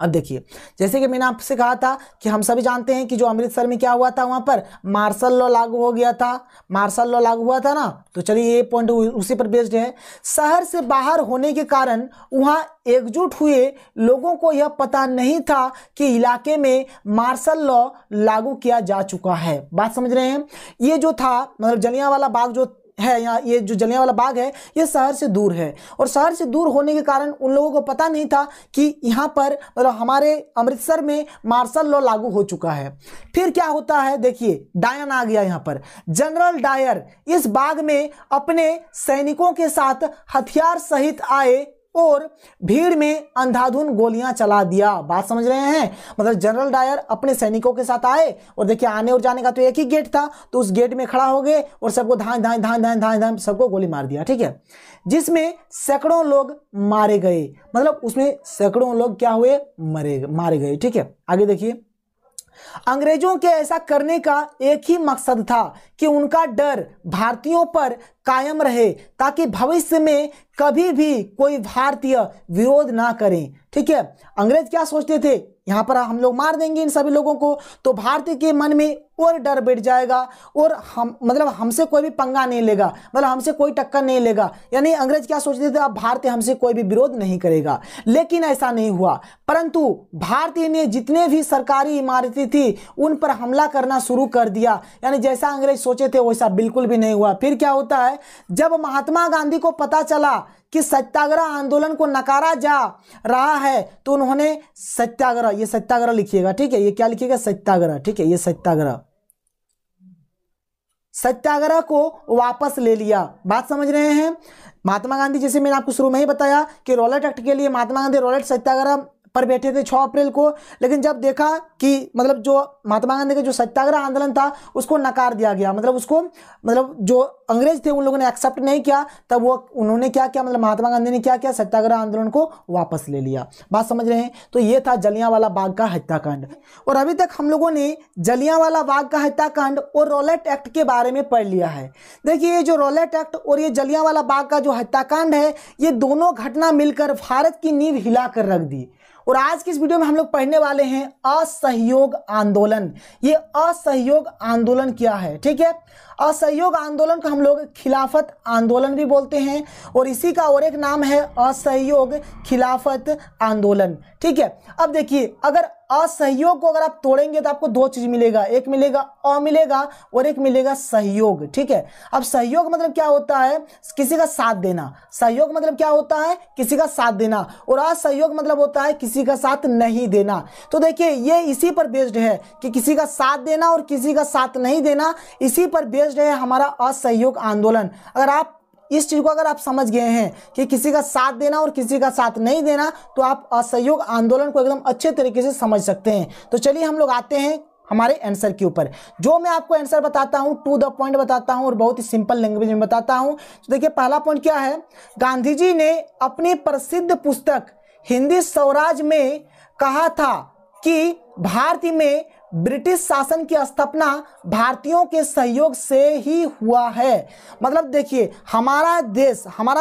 Speaker 1: अब देखिए, जैसे कि मैंने आपसे कहा था कि हम सभी जानते हैं कि जो अमृतसर में क्या हुआ था, वहां पर मार्शल लॉ लागू हो गया था। मार्शल लॉ लागू हुआ था ना, तो चलिए ये पॉइंट उसी पर बेस्ड है। शहर से बाहर होने के कारण वहां एकजुट हुए लोगों को यह पता नहीं था कि इलाके में मार्शल लॉ लागू किया जा चुका है। बात समझ रहे हैं, ये जो था मतलब जलियांवाला बाग जो है, यहाँ ये जो जलियांवाला बाग है ये शहर से दूर है और शहर से दूर होने के कारण उन लोगों को पता नहीं था कि यहाँ पर मतलब हमारे अमृतसर में मार्शल लॉ लागू हो चुका है। फिर क्या होता है, देखिए डायन आ गया यहाँ पर। जनरल डायर इस बाग में अपने सैनिकों के साथ हथियार सहित आए और भीड़ में अंधाधुंध गोलियां चला दिया। बात समझ रहे हैं? मतलब जनरल डायर अपने सैनिकों के साथ आए और देखिए आने और जाने का तो एक ही गेट था, तो उस गेट में खड़ा हो गए और सबको धान धान धान धान धान धान सबको गोली मार दिया। ठीक है, जिसमें सैकड़ों लोग मारे गए, मतलब उसमें सैकड़ों लोग क्या हुए, मारे गए। ठीक है, आगे देखिए, अंग्रेजों के ऐसा करने का एक ही मकसद था कि उनका डर भारतीयों पर कायम रहे ताकि भविष्य में कभी भी कोई भारतीय विरोध ना करें। ठीक है, अंग्रेज क्या सोचते थे, यहाँ पर हम लोग मार देंगे इन सभी लोगों को तो भारतीय के मन में और डर बैठ जाएगा और हम मतलब हमसे कोई भी पंगा नहीं लेगा, मतलब हमसे कोई टक्कर नहीं लेगा। यानी अंग्रेज क्या सोचते थे, अब भारतीय हमसे कोई भी विरोध नहीं करेगा। लेकिन ऐसा नहीं हुआ, परंतु भारतीय ने जितने भी सरकारी इमारतें थी उन पर हमला करना शुरू कर दिया। यानी जैसा अंग्रेज सोचे थे वैसा बिल्कुल भी नहीं हुआ। फिर क्या होता है, जब महात्मा गांधी को पता चला कि सत्याग्रह आंदोलन को नकारा जा रहा है तो उन्होंने सत्याग्रह, ये सत्याग्रह लिखिएगा, ठीक है, ये क्या लिखिएगा, सत्याग्रह। ठीक है, ये सत्याग्रह को वापस ले लिया। बात समझ रहे हैं? महात्मा गांधी, जैसे मैंने आपको शुरू में ही बताया कि रॉलेट एक्ट के लिए महात्मा गांधी रॉलेट सत्याग्रह पर बैठे थे 6 अप्रैल को, लेकिन जब देखा कि मतलब जो महात्मा गांधी का जो सत्याग्रह आंदोलन था उसको नकार दिया गया, मतलब उसको मतलब जो अंग्रेज थे उन लोगों ने एक्सेप्ट नहीं किया, तब वो उन्होंने क्या किया, मतलब महात्मा गांधी ने क्या किया, सत्याग्रह आंदोलन को वापस ले लिया। बात समझ रहे हैं? तो ये था जलियांवाला बाग का हत्याकांड। और अभी तक हम लोगों ने जलियांवाला बाग का हत्याकांड और रॉलेट एक्ट के बारे में पढ़ लिया है। देखिए, ये जो रॉलेट एक्ट और ये जलियांवाला बाग का जो हत्याकांड है, ये दोनों घटना मिलकर भारत की नींव हिला कर रख दी। और आज की इस वीडियो में हम लोग पढ़ने वाले हैं असहयोग आंदोलन। ये असहयोग आंदोलन क्या है? ठीक है, असहयोग आंदोलन को हम लोग खिलाफत आंदोलन भी बोलते हैं और इसी का और एक नाम है असहयोग खिलाफत आंदोलन। ठीक है, अब देखिए, अगर असहयोग को अगर आप तोड़ेंगे तो आपको 2 चीज मिलेगा, एक मिलेगा अ मिलेगा और एक मिलेगा सहयोग। ठीक है, अब सहयोग मतलब क्या होता है, किसी का साथ देना। सहयोग मतलब क्या होता है, किसी का साथ देना, और असहयोग मतलब होता है किसी का साथ नहीं देना। तो देखिए, ये इसी पर बेस्ड है कि किसी का साथ देना और किसी का साथ नहीं देना, इसी पर बेस्ड है हमारा असहयोग आंदोलन। अगर आप इस चीज को अगर आप समझ गए हैं कि किसी का साथ देना और किसी का साथ नहीं देना, तो आप असहयोग आंदोलन को एकदम अच्छे तरीके से समझ सकते हैं। तो चलिए हम लोग आते हैं हमारे आंसर के ऊपर। जो मैं आपको आंसर बताता हूं टू द पॉइंट बताता हूं और बहुत ही सिंपल लैंग्वेज में बताता हूं। तो देखिए, पहला पॉइंट क्या है, गांधी जी ने अपनी प्रसिद्ध पुस्तक हिंदी स्वराज में कहा था कि भारत में ब्रिटिश शासन की स्थापना भारतीयों के सहयोग से ही हुआ है। मतलब देखिए, हमारा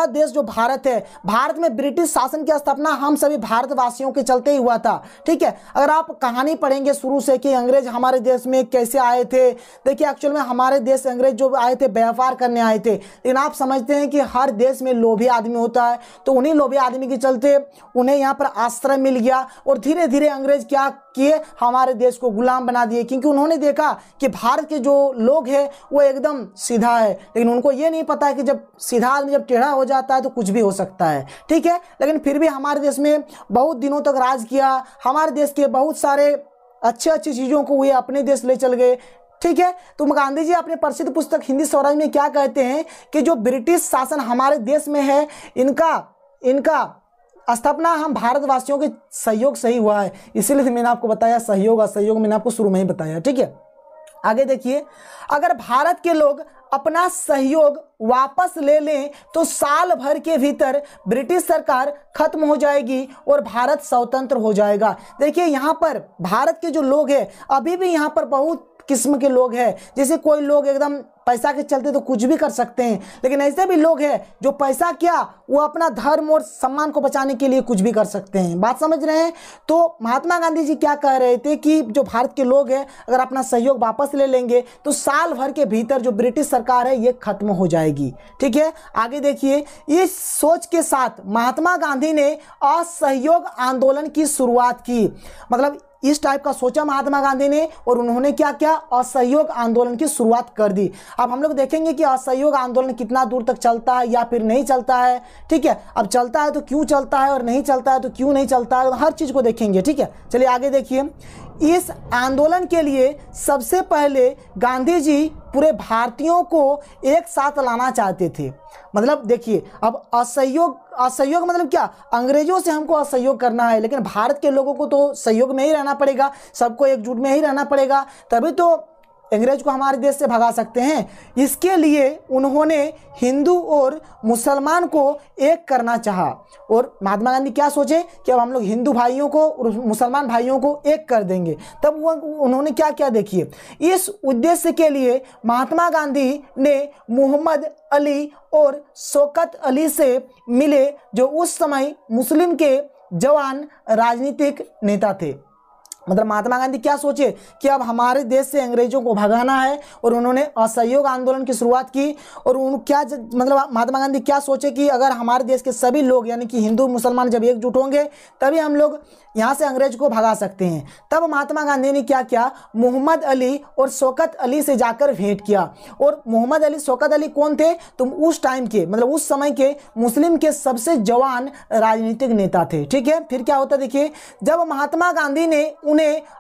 Speaker 1: देश जो भारत है, भारत में ब्रिटिश शासन की स्थापना हम सभी भारतवासियों के चलते ही हुआ था। ठीक है, अगर आप कहानी पढ़ेंगे शुरू से कि अंग्रेज हमारे देश में कैसे आए थे, देखिए एक्चुअल में हमारे देश अंग्रेज जो आए थे व्यापार करने आए थे, लेकिन आप समझते हैं कि हर देश में लोभी आदमी होता है, तो उन्हीं लोभी आदमी के चलते उन्हें यहाँ पर आश्रय मिल गया और धीरे धीरे अंग्रेज क्या किए, हमारे देश को गुलाम बना दिए, क्योंकि उन्होंने देखा कि भारत के जो लोग हैं वो एकदम सीधा है। लेकिन उनको ये नहीं पता है कि जब सीधा आदमी जब टेढ़ा हो जाता है तो कुछ भी हो सकता है। ठीक है, लेकिन फिर भी हमारे देश में बहुत दिनों तक राज किया, हमारे देश के बहुत सारे अच्छी अच्छी चीजों को ये अपने देश ले चल गए। ठीक है, तो गांधी जी अपने प्रसिद्ध पुस्तक हिंदी स्वराज में क्या कहते हैं कि जो ब्रिटिश शासन हमारे देश में है, इनका स्थापना हम भारतवासियों के सहयोग से ही हुआ है। इसीलिए मैंने आपको बताया सहयोग असहयोग मैंने आपको शुरू में ही बताया। ठीक है, आगे देखिए, अगर भारत के लोग अपना सहयोग वापस ले लें तो साल भर के भीतर ब्रिटिश सरकार खत्म हो जाएगी और भारत स्वतंत्र हो जाएगा। देखिए, यहाँ पर भारत के जो लोग हैं, अभी भी यहाँ पर बहुत किस्म के लोग हैं। जैसे कोई लोग एकदम पैसा के चलते तो कुछ भी कर सकते हैं, लेकिन ऐसे भी लोग हैं जो पैसा क्या, वो अपना धर्म और सम्मान को बचाने के लिए कुछ भी कर सकते हैं। बात समझ रहे हैं? तो महात्मा गांधी जी क्या कह रहे थे कि जो भारत के लोग हैं अगर अपना सहयोग वापस ले लेंगे तो साल भर के भीतर जो ब्रिटिश सरकार है ये खत्म हो जाएगी। ठीक है, आगे देखिए, इस सोच के साथ महात्मा गांधी ने असहयोग आंदोलन की शुरुआत की। मतलब इस टाइप का सोचा महात्मा गांधी ने और उन्होंने क्या किया, असहयोग आंदोलन की शुरुआत कर दी। अब हम लोग देखेंगे कि असहयोग आंदोलन कितना दूर तक चलता है या फिर नहीं चलता है, ठीक है। अब चलता है तो क्यों चलता है और नहीं चलता है तो क्यों नहीं चलता है, हर चीज़ को देखेंगे, ठीक है। चलिए आगे देखिए। इस आंदोलन के लिए सबसे पहले गांधी जी पूरे भारतीयों को एक साथ लाना चाहते थे। मतलब देखिए, अब असहयोग मतलब क्या, अंग्रेजों से हमको असहयोग करना है, लेकिन भारत के लोगों को तो सहयोग में ही रहना पड़ेगा, सबको एकजुट में ही रहना पड़ेगा, तभी तो अंग्रेज को हमारे देश से भगा सकते हैं। इसके लिए उन्होंने हिंदू और मुसलमान को एक करना चाहा। और महात्मा गांधी क्या सोचे कि अब हम लोग हिंदू भाइयों को और मुसलमान भाइयों को एक कर देंगे। तब उन्होंने क्या किया देखिए, इस उद्देश्य के लिए महात्मा गांधी ने मोहम्मद अली और शौकत अली से मिले, जो उस समय मुस्लिम के जवान राजनीतिक नेता थे। मतलब महात्मा गांधी क्या सोचे कि अब हमारे देश से अंग्रेजों को भगाना है, और उन्होंने असहयोग आंदोलन की शुरुआत की। और मतलब महात्मा गांधी क्या सोचे कि अगर हमारे देश के सभी लोग यानी कि हिंदू मुसलमान जब एकजुट होंगे तभी हम लोग यहाँ से अंग्रेज को भगा सकते हैं। तब महात्मा गांधी ने क्या किया, मोहम्मद अली और शौकत अली से जाकर भेंट किया। और मोहम्मद अली शौकत अली कौन थे, तो उस टाइम के मतलब उस समय के मुस्लिम के सबसे जवान राजनीतिक नेता थे, ठीक है। फिर क्या होता देखिए, जब महात्मा गांधी ने उन्हें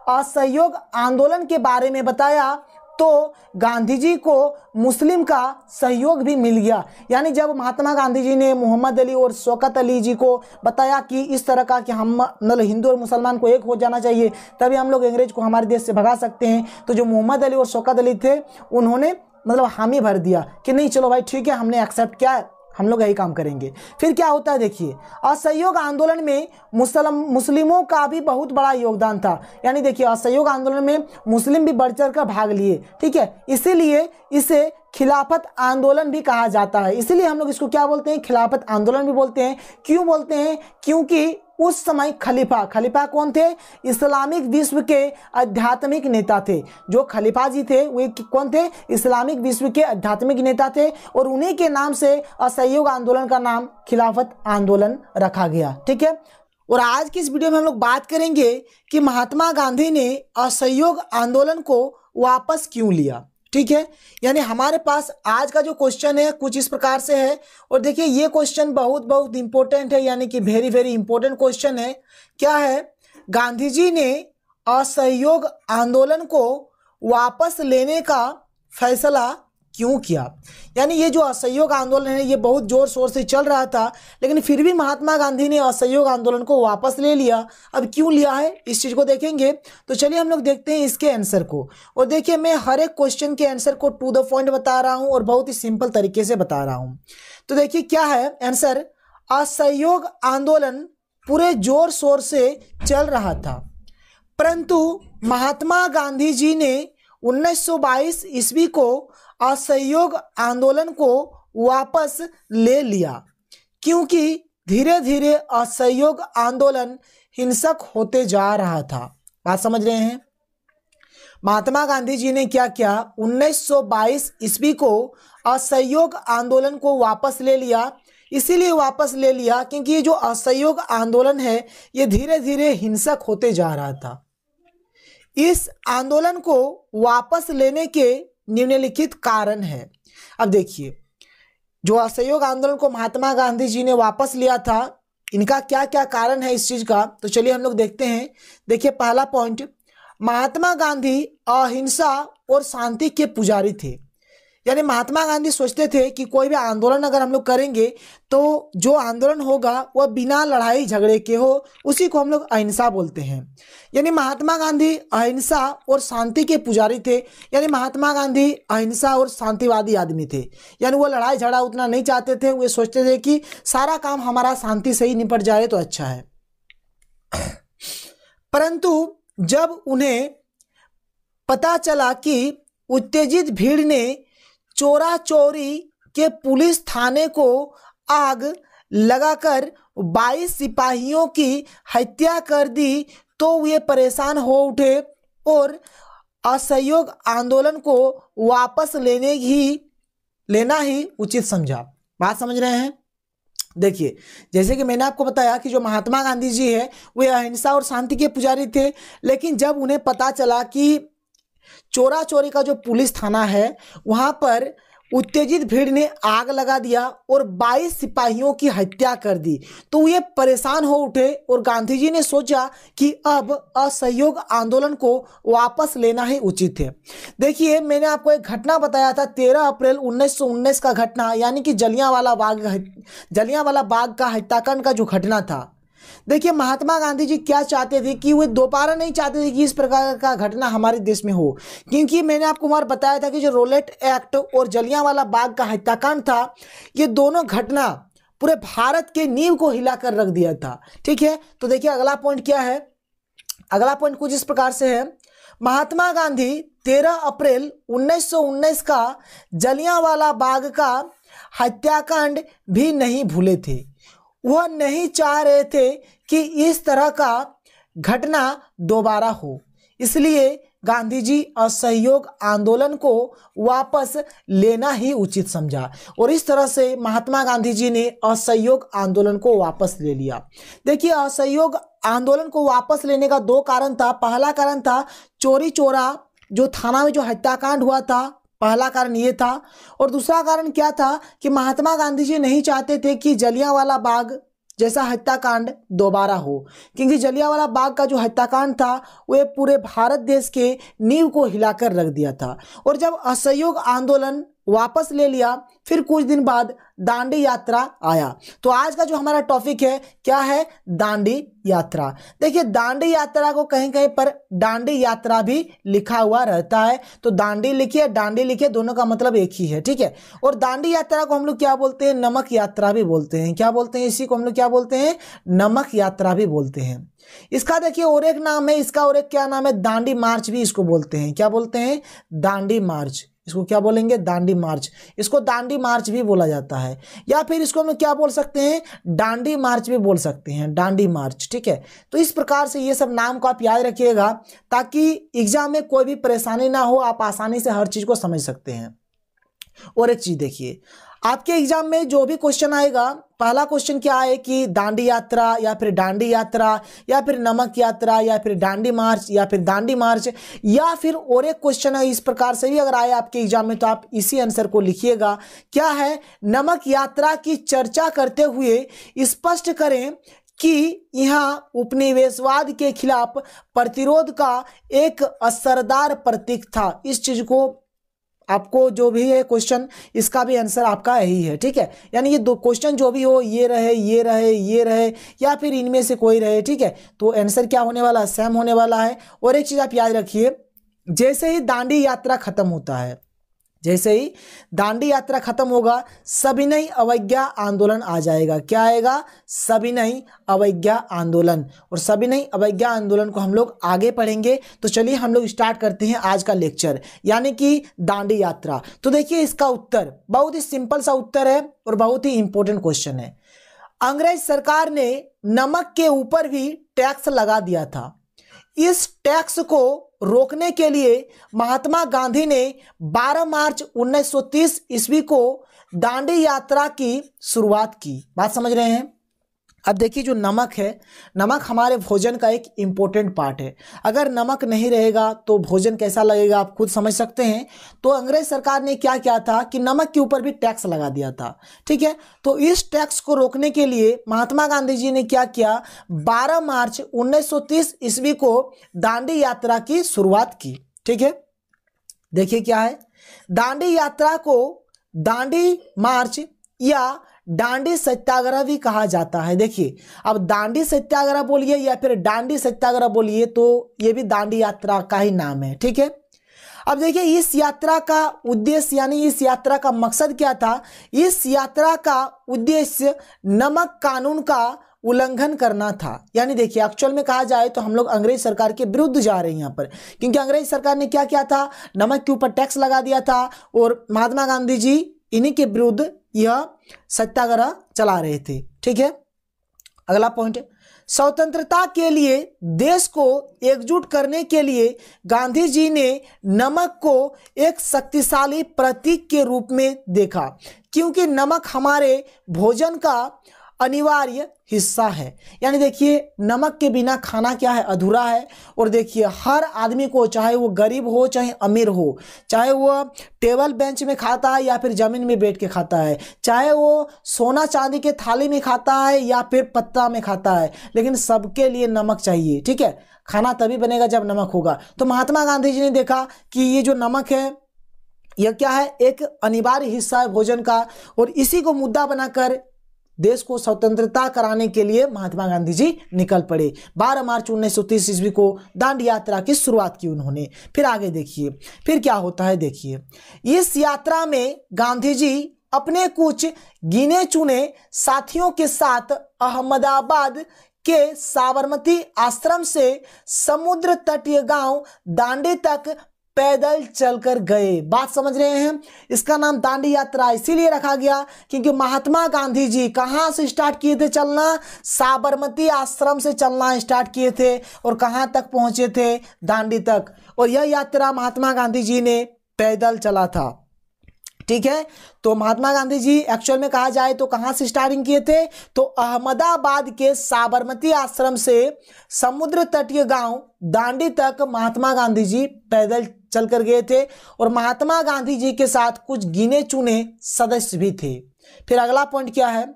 Speaker 1: असहयोग आंदोलन के बारे में बताया तो गांधी जी को मुस्लिम का सहयोग भी मिल गया। यानी जब महात्मा गांधी जी ने मोहम्मद अली और शौकत अली जी को बताया कि इस तरह का कि हम मतलब हिंदू और मुसलमान को एक हो जाना चाहिए, तभी हम लोग अंग्रेज को हमारे देश से भगा सकते हैं, तो जो मोहम्मद अली और शौकत अली थे उन्होंने मतलब हामी भर दिया कि नहीं चलो भाई ठीक है, हमने एक्सेप्ट किया, हम लोग यही काम करेंगे। फिर क्या होता है देखिए, असहयोग आंदोलन में मुस्लिमों का भी बहुत बड़ा योगदान था। यानी देखिए, असहयोग आंदोलन में मुस्लिम भी बढ़ चढ़ कर भाग लिए, ठीक है। इसीलिए इसे खिलाफत आंदोलन भी कहा जाता है। इसीलिए हम लोग इसको क्या बोलते हैं, खिलाफत आंदोलन भी बोलते हैं। क्यों बोलते हैं, क्योंकि उस समय खलीफा कौन थे, इस्लामिक विश्व के आध्यात्मिक नेता थे। जो खलीफा जी थे वे कौन थे, इस्लामिक विश्व के आध्यात्मिक नेता थे, और उन्हीं के नाम से असहयोग आंदोलन का नाम खिलाफत आंदोलन रखा गया, ठीक है। और आज की इस वीडियो में हम लोग बात करेंगे कि महात्मा गांधी ने असहयोग आंदोलन को वापस क्यों लिया, ठीक है। यानी हमारे पास आज का जो क्वेश्चन है कुछ इस प्रकार से है, और देखिए ये क्वेश्चन बहुत इंपॉर्टेंट है, यानी कि वेरी इंपॉर्टेंट क्वेश्चन है। क्या है, गांधी जी ने असहयोग आंदोलन को वापस लेने का फैसला क्यों किया। यानी ये जो असहयोग आंदोलन है ये बहुत जोर शोर से चल रहा था, लेकिन फिर भी महात्मा गांधी ने असहयोग आंदोलन को वापस ले लिया। अब क्यों लिया है इस चीज़ को देखेंगे, तो चलिए हम लोग देखते हैं इसके आंसर को। और देखिए, मैं हर एक क्वेश्चन के आंसर को टू द पॉइंट बता रहा हूँ और बहुत ही सिंपल तरीके से बता रहा हूँ। तो देखिए क्या है आंसर, असहयोग आंदोलन पूरे जोर शोर से चल रहा था, परंतु महात्मा गांधी जी ने 1922 ईस्वी को असहयोग आंदोलन को वापस ले लिया, क्योंकि धीरे धीरे असहयोग आंदोलन हिंसक होते जा रहा था। बात समझ रहे हैं। महात्मा गांधी जी ने क्या किया, 1922 ईस्वी को असहयोग आंदोलन को वापस ले लिया। इसीलिए वापस ले लिया क्योंकि ये जो असहयोग आंदोलन है ये धीरे धीरे हिंसक होते जा रहा था। इस आंदोलन को वापस लेने के निम्नलिखित कारण है। अब देखिए, जो असहयोग आंदोलन को महात्मा गांधी जी ने वापस लिया था, इनका क्या क्या कारण है इस चीज का, तो चलिए हम लोग देखते हैं। देखिए पहला पॉइंट, महात्मा गांधी अहिंसा और शांति के पुजारी थे। यानी महात्मा गांधी सोचते थे कि कोई भी आंदोलन अगर हम लोग करेंगे तो जो आंदोलन होगा वह बिना लड़ाई झगड़े के हो, उसी को हम लोग अहिंसा बोलते हैं। यानी महात्मा गांधी अहिंसा और शांति के पुजारी थे। यानी महात्मा गांधी अहिंसा और शांतिवादी आदमी थे। यानी वो लड़ाई झगड़ा उतना नहीं चाहते थे, वे सोचते थे कि सारा काम हमारा शांति से ही निपट जाए तो अच्छा है। परंतु जब उन्हें पता चला कि उत्तेजित भीड़ ने चोरा चोरी के पुलिस थाने को आग लगाकर 22 सिपाहियों की हत्या कर दी, तो वे परेशान हो उठे और असहयोग आंदोलन को वापस लेना ही उचित समझा। बात समझ रहे हैं। देखिए, जैसे कि मैंने आपको बताया कि जो महात्मा गांधी जी है वे अहिंसा और शांति के पुजारी थे, लेकिन जब उन्हें पता चला कि चोरा चोरी का जो पुलिस थाना है वहां पर उत्तेजित भीड़ ने आग लगा दिया और 22 सिपाहियों की हत्या कर दी। तो ये परेशान हो उठे और गांधी जी ने सोचा कि अब असहयोग आंदोलन को वापस लेना ही उचित है। देखिए, मैंने आपको एक घटना बताया था 13 अप्रैल 1919 का घटना, यानी कि जलियांवाला बाग का हत्याकांड का जो घटना था। देखिए, महात्मा गांधी जी क्या चाहते थे कि वे दोबारा नहीं चाहते थे कि इस प्रकार का घटना हमारे देश में हो, क्योंकि मैंने आपको वहां बताया था कि जो रोलेट एक्ट और जलियांवाला बाग का हत्याकांड था, ये दोनों घटना पूरे भारत के नींव को हिलाकर रख दिया था। ठीक है, तो देखिए अगला पॉइंट क्या है। अगला पॉइंट कुछ इस प्रकार से है, महात्मा गांधी 13 अप्रैल 1919 का जलियांवाला बाग का हत्याकांड भी नहीं भूले थे। वह नहीं चाह रहे थे कि इस तरह का घटना दोबारा हो, इसलिए गांधी जी असहयोग आंदोलन को वापस लेना ही उचित समझा और इस तरह से महात्मा गांधी जी ने असहयोग आंदोलन को वापस ले लिया। देखिए, असहयोग आंदोलन को वापस लेने का दो कारण था। पहला कारण था चोरी चोरा जो थाना में जो हत्याकांड हुआ था, पहला कारण ये था। और दूसरा कारण क्या था कि महात्मा गांधी जी नहीं चाहते थे कि जलियांवाला बाग जैसा हत्याकांड दोबारा हो, क्योंकि जलियांवाला बाग का जो हत्याकांड था वह पूरे भारत देश के नींव को हिलाकर रख दिया था। और जब असहयोग आंदोलन वापस ले लिया, फिर कुछ दिन बाद दांडी यात्रा आया। तो आज का जो हमारा टॉपिक है क्या है, दांडी यात्रा। देखिए, दांडी यात्रा को कहीं कहीं पर दांडी यात्रा भी लिखा हुआ रहता है, तो दांडी लिखिए दांडी लिखिए, दोनों का मतलब एक ही है। ठीक है, और दांडी यात्रा को हम लोग क्या बोलते हैं, नमक यात्रा भी बोलते हैं। क्या बोलते हैं, इसी को हम लोग क्या बोलते हैं, नमक यात्रा भी बोलते हैं। इसका देखिए और एक नाम है, इसका और एक क्या नाम है, दांडी मार्च भी इसको बोलते हैं। क्या बोलते हैं, दांडी मार्च। इसको क्या बोलेंगे, दांडी मार्च। इसको दांडी मार्च भी बोला जाता है, या फिर इसको हम क्या बोल सकते हैं, दांडी मार्च भी बोल सकते हैं, दांडी मार्च। ठीक है, तो इस प्रकार से ये सब नाम को आप याद रखिएगा ताकि एग्जाम में कोई भी परेशानी ना हो, आप आसानी से हर चीज को समझ सकते हैं। और एक चीज देखिए, आपके एग्जाम में जो भी क्वेश्चन आएगा, पहला क्वेश्चन क्या है कि दांडी यात्रा या फिर दांडी यात्रा या फिर नमक यात्रा या फिर दांडी मार्च या फिर दांडी मार्च, या फिर और एक क्वेश्चन है इस प्रकार से भी अगर आए आपके एग्जाम में तो आप इसी आंसर को लिखिएगा। क्या है, नमक यात्रा की चर्चा करते हुए स्पष्ट करें कि यहाँ उपनिवेशवाद के खिलाफ प्रतिरोध का एक असरदार प्रतीक था। इस चीज को आपको जो भी है क्वेश्चन, इसका भी आंसर आपका यही है। ठीक है, यानी ये दो क्वेश्चन जो भी हो, ये रहे ये रहे ये रहे या फिर इनमें से कोई रहे, ठीक है, तो आंसर क्या होने वाला है, सेम होने वाला है। और एक चीज आप याद रखिए, जैसे ही दांडी यात्रा खत्म होता है, जैसे ही दांडी यात्रा खत्म होगा, सविनय अवज्ञा आंदोलन आ जाएगा। क्या आएगा, सविनय अवज्ञा आंदोलन। और सविनय अवज्ञा आंदोलन को हम लोग आगे पढ़ेंगे। तो चलिए हम लोग स्टार्ट करते हैं आज का लेक्चर, यानी कि दांडी यात्रा। तो देखिए, इसका उत्तर बहुत ही सिंपल सा उत्तर है और बहुत ही इंपॉर्टेंट क्वेश्चन है। अंग्रेज सरकार ने नमक के ऊपर भी टैक्स लगा दिया था। इस टैक्स को रोकने के लिए महात्मा गांधी ने 12 मार्च 1930 ईस्वी को दांडी यात्रा की शुरुआत की। बात समझ रहे हैं। अब देखिए, जो नमक है, नमक हमारे भोजन का एक इम्पोर्टेंट पार्ट है। अगर नमक नहीं रहेगा तो भोजन कैसा लगेगा, आप खुद समझ सकते हैं। तो अंग्रेज सरकार ने क्या किया था कि नमक के ऊपर भी टैक्स लगा दिया था। ठीक है, तो इस टैक्स को रोकने के लिए महात्मा गांधी जी ने क्या किया, 12 मार्च 1930 ईस्वी को दांडी यात्रा की शुरुआत की। ठीक है, देखिए क्या है, दांडी यात्रा को दांडी मार्च या दांडी सत्याग्रह भी कहा जाता है। देखिए, अब दांडी सत्याग्रह बोलिए या फिर दांडी सत्याग्रह बोलिए, तो ये भी दांडी यात्रा का ही नाम है। ठीक है, अब देखिए, इस यात्रा का उद्देश्य यानी इस यात्रा का मकसद क्या था। इस यात्रा का उद्देश्य नमक कानून का उल्लंघन करना था। यानी देखिए, एक्चुअल में कहा जाए तो हम लोग अंग्रेज सरकार के विरुद्ध जा रहे हैं यहाँ पर, क्योंकि अंग्रेज सरकार ने क्या किया था, नमक के ऊपर टैक्स लगा दिया था और महात्मा गांधी जी इन्हीं के विरुद्ध यह सत्याग्रह चला रहे थे। ठीक है, अगला पॉइंट, स्वतंत्रता के लिए देश को एकजुट करने के लिए गांधी जी ने नमक को एक शक्तिशाली प्रतीक के रूप में देखा, क्योंकि नमक हमारे भोजन का अनिवार्य हिस्सा है। यानी देखिए नमक के बिना खाना क्या है, अधूरा है। और देखिए हर आदमी को, चाहे वो गरीब हो चाहे अमीर हो, चाहे वो टेबल बेंच में खाता है या फिर जमीन में बैठ के खाता है, चाहे वो सोना चांदी के थाली में खाता है या फिर पत्ता में खाता है, लेकिन सबके लिए नमक चाहिए। ठीक है, खाना तभी बनेगा जब नमक होगा। तो महात्मा गांधी जी ने देखा कि ये जो नमक है यह क्या है, एक अनिवार्य हिस्सा है भोजन का, और इसी को मुद्दा बनाकर देश को स्वतंत्रता कराने के लिए महात्मा गांधी जी निकल पड़े। 12 मार्च 1930 ईस्वी को दांडी यात्रा की शुरुआत की उन्होंने। फिर आगे देखिए फिर क्या होता है। देखिए इस यात्रा में गांधी जी अपने कुछ गिने चुने साथियों के साथ अहमदाबाद के साबरमती आश्रम से समुद्र तटीय गांव दांडी तक पैदल चलकर गए। बात समझ रहे हैं, इसका नाम दांडी यात्रा इसीलिए रखा गया क्योंकि महात्मा गांधी जी कहां से स्टार्ट किए थे चलना, साबरमती आश्रम से चलना स्टार्ट किए थे और कहां तक पहुंचे थे, दांडी तक। और यह यात्रा महात्मा गांधी जी ने पैदल चला था। ठीक है, तो महात्मा गांधी जी एक्चुअल में कहा जाए तो कहां से स्टार्टिंग किए थे, तो अहमदाबाद के साबरमती आश्रम से समुद्र तटीय गांव दांडी तक महात्मा गांधी जी पैदल चलकर गए थे। और महात्मा गांधी जी के साथ कुछ गिने चुने सदस्य भी थे। फिर अगला पॉइंट क्या है,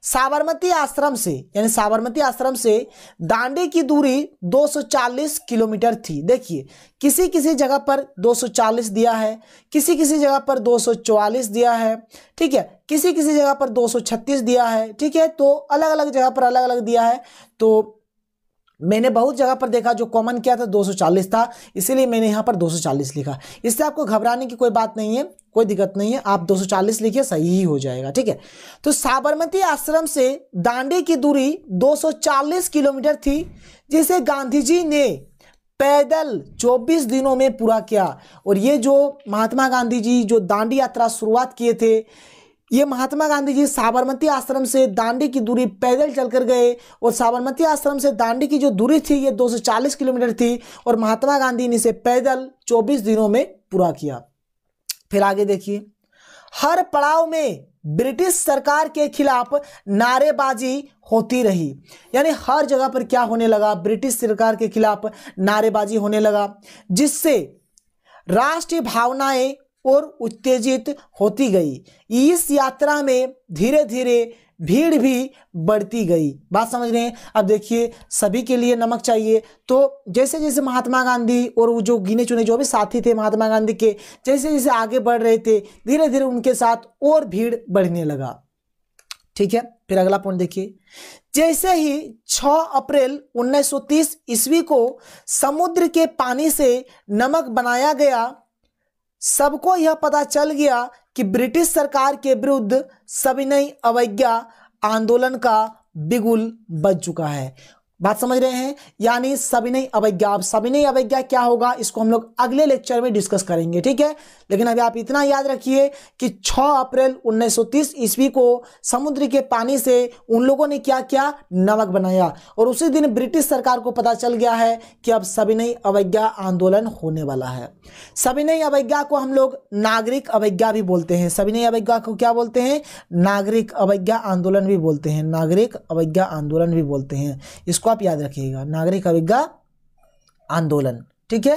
Speaker 1: साबरमती आश्रम से, यानी साबरमती आश्रम से दांडी की दूरी 240 किलोमीटर थी। देखिए किसी किसी जगह पर 240 दिया है, किसी किसी जगह पर 244 दिया है। ठीक है, किसी किसी जगह पर 236 दिया है। ठीक है, तो अलग अलग जगह पर अलग अलग दिया है। तो मैंने बहुत जगह पर देखा जो कॉमन किया था 240 था, इसीलिए मैंने यहाँ पर 240 लिखा। इससे आपको घबराने की कोई बात नहीं है, कोई दिक्कत नहीं है, आप 240 लिखिए, सही ही हो जाएगा। ठीक है, तो साबरमती आश्रम से दांडी की दूरी 240 किलोमीटर थी, जिसे गांधी जी ने पैदल 24 दिनों में पूरा किया। और ये जो महात्मा गांधी जी जो दांडी यात्रा शुरुआत किए थे, ये महात्मा गांधी जी साबरमती आश्रम से दांडी की दूरी पैदल चलकर गए। और साबरमती आश्रम से दांडी की जो दूरी थी ये 240 किलोमीटर थी, और महात्मा गांधी ने इसे पैदल 24 दिनों में पूरा किया। फिर आगे देखिए, हर पड़ाव में ब्रिटिश सरकार के खिलाफ नारेबाजी होती रही। यानी हर जगह पर क्या होने लगा, ब्रिटिश सरकार के खिलाफ नारेबाजी होने लगा, जिससे राष्ट्रीय भावनाएं और उत्तेजित होती गई। इस यात्रा में धीरे धीरे भीड़ भी बढ़ती गई। बात समझ रहे हैं। अब देखिए सभी के लिए नमक चाहिए, तो जैसे जैसे महात्मा गांधी और वो जो गिने चुने जो भी साथी थे महात्मा गांधी के, जैसे जैसे आगे बढ़ रहे थे, धीरे धीरे उनके साथ और भीड़ बढ़ने लगा। ठीक है, फिर अगला पॉइंट देखिए, जैसे ही 6 अप्रैल 1930 ईस्वी को समुद्र के पानी से नमक बनाया गया, सबको यह पता चल गया कि ब्रिटिश सरकार के विरुद्ध सविनय अवज्ञा आंदोलन का बिगुल बज चुका है। बात समझ रहे हैं, यानी सविनय अवज्ञा। अब सविनय अवज्ञा क्या होगा इसको हम लोग अगले लेक्चर में डिस्कस करेंगे। ठीक है, लेकिन अभी आप इतना याद रखिए कि 6 अप्रैल 1930 ईस्वी को समुद्र के पानी से उन लोगों ने क्या किया, नमक बनाया। और उसी दिन ब्रिटिश सरकार को पता चल गया है कि अब सविनय अवज्ञा आंदोलन होने वाला है। सविनय अवज्ञा को हम लोग नागरिक अवज्ञा भी बोलते हैं। सविनय अवज्ञा को क्या बोलते हैं, नागरिक अवज्ञा आंदोलन भी बोलते हैं। नागरिक अवज्ञा आंदोलन भी बोलते हैं, इसको आप याद रखिएगा, नागरिक अवज्ञा आंदोलन। ठीक है,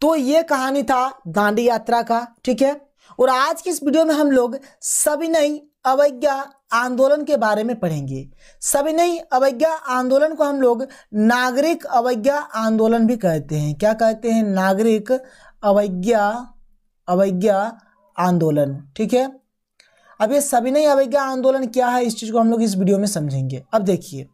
Speaker 1: तो ये कहानी था दांडी यात्रा का। ठीक है, और आज की इस वीडियो में हम लोग सविनय अवज्ञा आंदोलन के बारे में पढ़ेंगे। सविनय अवज्ञा आंदोलन को हम लोग नागरिक अवज्ञा आंदोलन भी कहते हैं। क्या कहते हैं, नागरिक अवज्ञा आंदोलन। ठीक है, अब ये सविनय अवज्ञा आंदोलन क्या है, इस चीज को हम लोग इस वीडियो में समझेंगे। अब देखिए,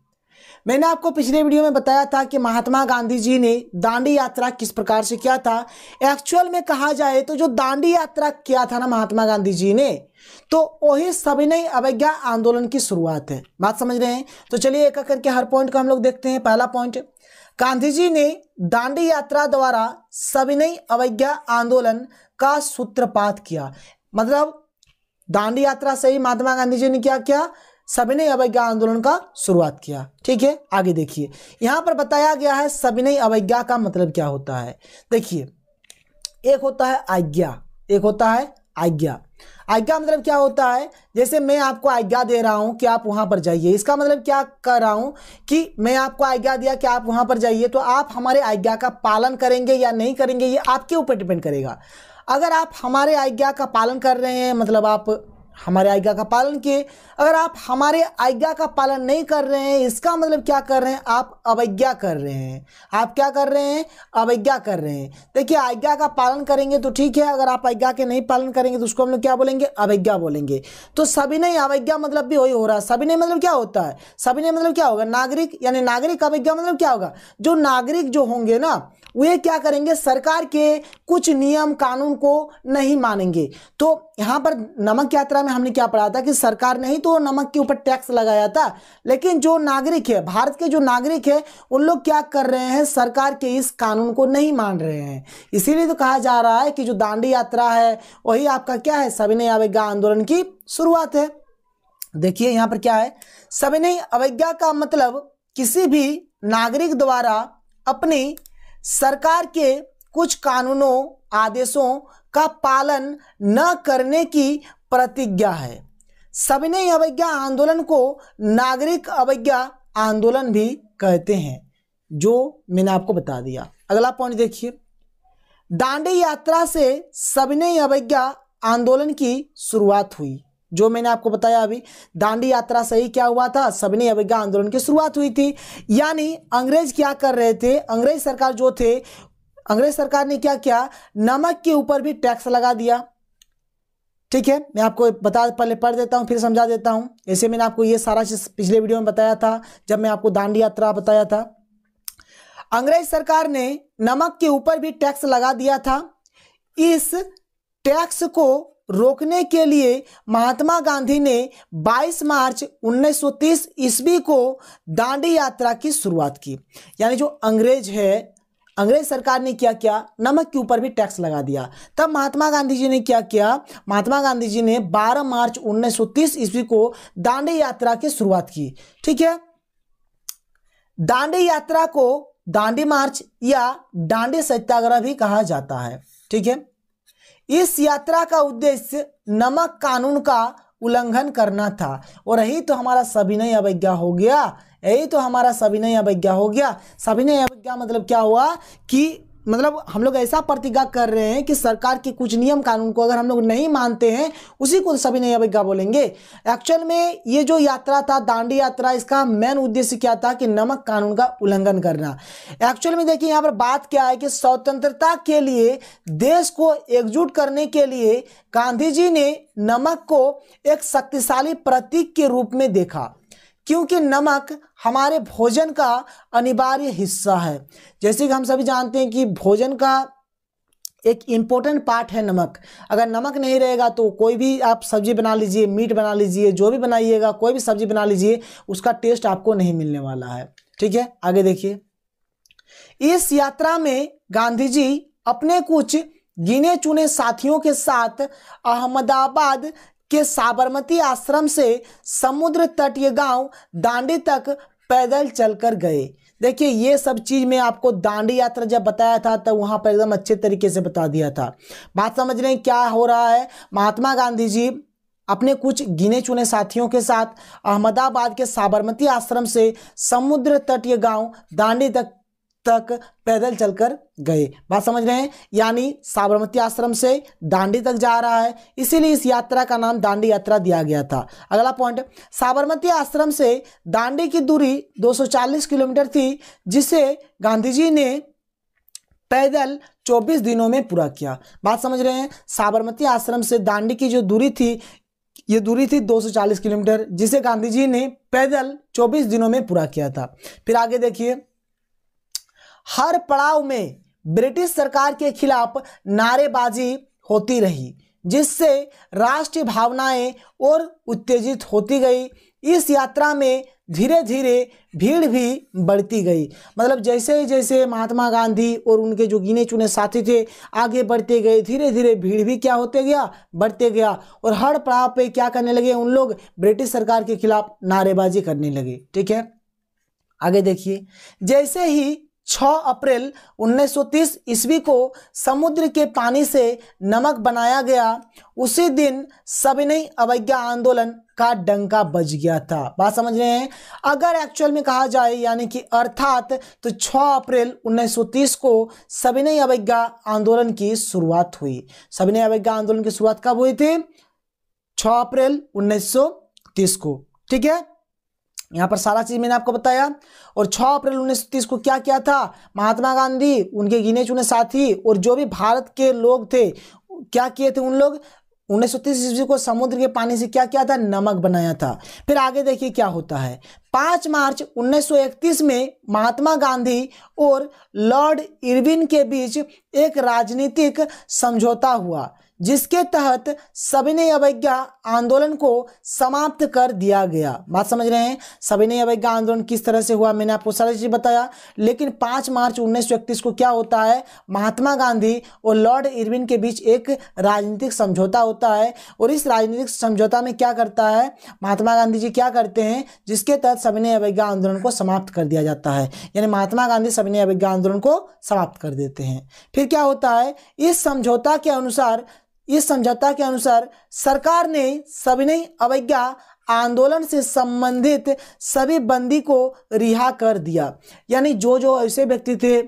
Speaker 1: मैंने आपको पिछले वीडियो में बताया था कि महात्मा गांधी जी ने दांडी यात्रा किस प्रकार से किया था। एक्चुअल में कहा जाए तो जो दांडी यात्रा किया था ना महात्मा गांधी जी ने, तो वही सविनय अवज्ञा आंदोलन की शुरुआत है। बात समझ रहे हैं, तो चलिए एक एक करके हर पॉइंट को हम लोग देखते हैं। पहला पॉइंट, गांधी जी ने दांडी यात्रा द्वारा सविनय अवज्ञा आंदोलन का सूत्रपात किया। मतलब दांडी यात्रा से ही महात्मा गांधी जी ने क्या किया, सविनय अवज्ञा आंदोलन का शुरुआत किया। ठीक है, आगे देखिए, यहां पर बताया गया है सविनय अवज्ञा का मतलब क्या होता है। देखिए, एक होता है आज्ञा, एक होता है आज्ञा। आज्ञा मतलब क्या होता है, जैसे मैं आपको आज्ञा दे रहा हूं कि आप वहां पर जाइए, इसका मतलब क्या कर रहा हूं कि मैं आपको आज्ञा दिया कि आप वहां पर जाइए, तो आप हमारे आज्ञा का पालन करेंगे या नहीं करेंगे ये आपके ऊपर डिपेंड करेगा। अगर आप हमारे आज्ञा का पालन कर रहे हैं मतलब आप हमारे आज्ञा का पालन किए, अगर आप हमारे आज्ञा का पालन नहीं कर रहे हैं इसका मतलब क्या कर रहे हैं, आप अवज्ञा कर रहे हैं। आप क्या कर रहे हैं, अवज्ञा कर रहे हैं। देखिए आज्ञा का पालन करेंगे तो ठीक है, अगर आप आज्ञा के नहीं पालन करेंगे तो उसको हम लोग क्या बोलेंगे, अवज्ञा बोलेंगे। तो सविनय अवज्ञा मतलब भी वही हो रहा है। सविनय मतलब क्या होता है, सविनय मतलब क्या होगा, नागरिक, यानी नागरिक अवज्ञा मतलब क्या होगा, जो नागरिक जो होंगे ना वे क्या करेंगे, सरकार के कुछ नियम कानून को नहीं मानेंगे। तो यहाँ पर नमक यात्रा में हमने क्या पढ़ा था कि सरकार ने ही तो नमक के ऊपर टैक्स लगाया था, लेकिन जो नागरिक है, भारत के जो नागरिक है उन लोग क्या कर रहे हैं, सरकार के इस कानून को नहीं मान रहे हैं। इसीलिए तो कहा जा रहा है कि जो दांडी यात्रा है वही आपका क्या है, सविनय अवज्ञा आंदोलन की शुरुआत है। देखिए यहाँ पर क्या है, सविनय अवज्ञा का मतलब किसी भी नागरिक द्वारा अपनी सरकार के कुछ कानूनों आदेशों का पालन न करने की प्रतिज्ञा है। सविनय अवज्ञा आंदोलन को नागरिक अवज्ञा आंदोलन भी कहते हैं, जो मैंने आपको बता दिया। अगला पॉइंट देखिए, दांडी यात्रा से सविनय अवज्ञा आंदोलन की शुरुआत हुई। जो मैंने आपको बताया अभी, दांडी यात्रा से ही क्या हुआ था, सविनय अवज्ञा आंदोलन की शुरुआत हुई थी। यानी अंग्रेज क्या कर रहे थे, अंग्रेज सरकार जो थे, अंग्रेज सरकार ने क्या किया, नमक के ऊपर भी टैक्स लगा दिया। ठीक है, मैं आपको पहले पढ़ देता हूं फिर समझा देता हूं। ऐसे मैंने आपको ये सारा चीज पिछले वीडियो में बताया था जब मैं आपको दांडी यात्रा बताया था। अंग्रेज सरकार ने नमक के ऊपर भी टैक्स लगा दिया था। इस टैक्स को रोकने के लिए महात्मा गांधी ने 22 मार्च 1930 ईस्वी को दांडी यात्रा की शुरुआत की। यानी जो अंग्रेज है, अंग्रेज सरकार ने क्या किया, नमक के ऊपर भी टैक्स लगा दिया। तब महात्मा गांधी जी ने क्या किया, महात्मा गांधी जी ने 12 मार्च 1930 ईस्वी को दांडी यात्रा की शुरुआत की। ठीक है, दांडी यात्रा को दांडी मार्च या दांडी सत्याग्रह भी कहा जाता है। ठीक है, इस यात्रा का उद्देश्य नमक कानून का उल्लंघन करना था। और यही तो हमारा सविनय अवज्ञा हो गया, यही तो हमारा सविनय अवज्ञा हो गया। सविनय अवज्ञा मतलब क्या हुआ कि मतलब हम लोग ऐसा प्रतिज्ञा कर रहे हैं कि सरकार के कुछ नियम कानून को अगर हम लोग नहीं मानते हैं उसी को सविनय अवज्ञा बोलेंगे। एक्चुअल में ये जो यात्रा था दांडी यात्रा, इसका मेन उद्देश्य क्या था कि नमक कानून का उल्लंघन करना। एक्चुअल में देखिए यहाँ पर बात क्या है कि स्वतंत्रता के लिए देश को एकजुट करने के लिए गांधी जी ने नमक को एक शक्तिशाली प्रतीक के रूप में देखा, क्योंकि नमक हमारे भोजन का अनिवार्य हिस्सा है। जैसे कि हम सभी जानते हैं कि भोजन का एक इम्पोर्टेंट पार्ट है नमक। अगर नमक नहीं रहेगा तो कोई भी आप सब्जी बना लीजिए, मीट बना लीजिए, जो भी बनाइएगा, कोई भी सब्जी बना लीजिए, उसका टेस्ट आपको नहीं मिलने वाला है। ठीक है, आगे देखिए, इस यात्रा में गांधी जी अपने कुछ गिने चुने साथियों के साथ अहमदाबाद के साबरमती आश्रम से समुद्र तटीय गांव दांडी तक पैदल चलकर गए। देखिए ये सब चीज मैं आपको दांडी यात्रा जब बताया था तब वहां पर एकदम अच्छे तरीके से बता दिया था। बात समझ रहे हैं क्या हो रहा है। महात्मा गांधी जी अपने कुछ गिने चुने साथियों के साथ अहमदाबाद के साबरमती आश्रम से समुद्र तटीय गांव दांडी तक पैदल चलकर गए। बात समझ रहे हैं, यानी साबरमती आश्रम से दांडी तक जा रहा है, इसीलिए इस यात्रा का नाम दांडी यात्रा दिया गया था। अगला पॉइंट, साबरमती आश्रम से दांडी की दूरी 240 किलोमीटर थी, जिसे गांधी जी ने पैदल 24 दिनों में पूरा किया। बात समझ रहे हैं, साबरमती आश्रम से दांडी की जो दूरी थी, ये दूरी थी 240 किलोमीटर, जिसे गांधी जी ने पैदल 24 दिनों में पूरा किया था। फिर आगे देखिए, हर पड़ाव में ब्रिटिश सरकार के खिलाफ नारेबाजी होती रही, जिससे राष्ट्रीय भावनाएं और उत्तेजित होती गई। इस यात्रा में धीरे धीरे भीड़ भी बढ़ती गई। मतलब जैसे जैसे महात्मा गांधी और उनके जो गिने चुने साथी थे आगे बढ़ते गए, धीरे धीरे भीड़ भी क्या होते गया, बढ़ते गया। और हर पड़ाव पे क्या करने लगे, उन लोग ब्रिटिश सरकार के खिलाफ नारेबाजी करने लगे। ठीक है, आगे देखिए, जैसे ही 6 अप्रैल 1930 ईस्वी को समुद्र के पानी से नमक बनाया गया, उसी दिन सविनय अवज्ञा आंदोलन का डंका बज गया था। बात समझ रहे हैं? अगर एक्चुअल में कहा जाए यानी कि अर्थात तो 6 अप्रैल 1930 को सविनय अवज्ञा आंदोलन की शुरुआत हुई। सविनय अवज्ञा आंदोलन की शुरुआत कब हुई थी? 6 अप्रैल 1930 को। ठीक है, यहां पर सारा चीज मैंने आपको बताया। और 6 अप्रैल 1930 को क्या किया था? महात्मा गांधी, उनके गिने चुने साथी और जो भी भारत के लोग थे, क्या किए थे उन लोग? 1930 ईस्वी को समुद्र के पानी से क्या किया था? नमक बनाया था। फिर आगे देखिए क्या होता है। 5 मार्च 1931 में महात्मा गांधी और लॉर्ड इरविन के बीच एक राजनीतिक समझौता हुआ, जिसके तहत सविनय अवज्ञा आंदोलन को समाप्त कर दिया गया। बात समझ रहे हैं? सविनय अवज्ञा आंदोलन किस तरह से हुआ मैंने आपको सारी चीज बताया। लेकिन 5 मार्च 1931 को क्या होता है? महात्मा गांधी और लॉर्ड इरविन के बीच एक राजनीतिक समझौता होता है। और इस राजनीतिक समझौता में क्या करता है महात्मा गांधी जी? क्या करते हैं? जिसके तहत सविनय अवज्ञा आंदोलन को समाप्त कर दिया जाता है। यानी महात्मा गांधी सविनय अवज्ञा आंदोलन को समाप्त कर देते हैं। फिर क्या होता है? इस समझौता के अनुसार सरकार ने सविनय अवज्ञा आंदोलन से संबंधित सभी बंदी को रिहा कर दिया। यानी जो ऐसे व्यक्ति थे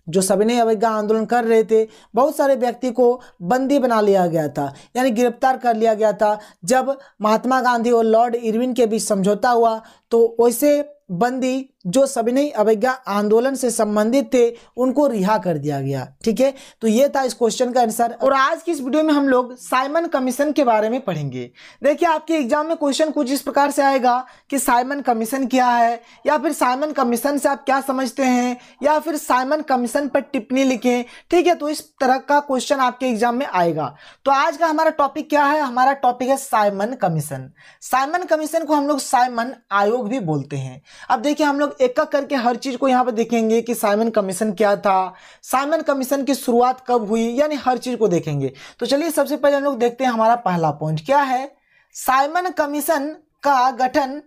Speaker 1: जो सविनय अवज्ञा आंदोलन कर रहे थे, बहुत सारे व्यक्ति को बंदी बना लिया गया था, यानी गिरफ्तार कर लिया गया था। जब महात्मा गांधी और लॉर्ड इरविन के बीच समझौता हुआ तो वैसे बंदी जो सविनय अवज्ञा आंदोलन से संबंधित थे उनको रिहा कर दिया गया। ठीक है, तो ये था इस क्वेश्चन का आंसर। और आज की इस वीडियो में हम लोग साइमन कमीशन के बारे में पढ़ेंगे। देखिए आपके एग्जाम में क्वेश्चन कुछ इस प्रकार से आएगा कि साइमन कमीशन क्या है, या फिर साइमन कमीशन से आप क्या समझते हैं, या फिर साइमन कमीशन पर टिप्पणी लिखें। ठीक है, तो इस तरह का क्वेश्चन आपके एग्जाम में आएगा। तो आज का हमारा टॉपिक क्या है? हमारा टॉपिक है साइमन कमीशन। साइमन कमीशन को हम लोग साइमन आयोग भी बोलते हैं। अब देखिए हम लोग एक एक करके हर चीज को यहाँ पे देखेंगे कि साइमन कमीशन क्या था, साइमन कमीशन की शुरुआत कब हुई, यानी हर चीज को देखेंगे। तो चलिए सबसे पहले हम लोग देखते हैं हमारा पहला पॉइंट क्या है। साइमन कमीशन का गठन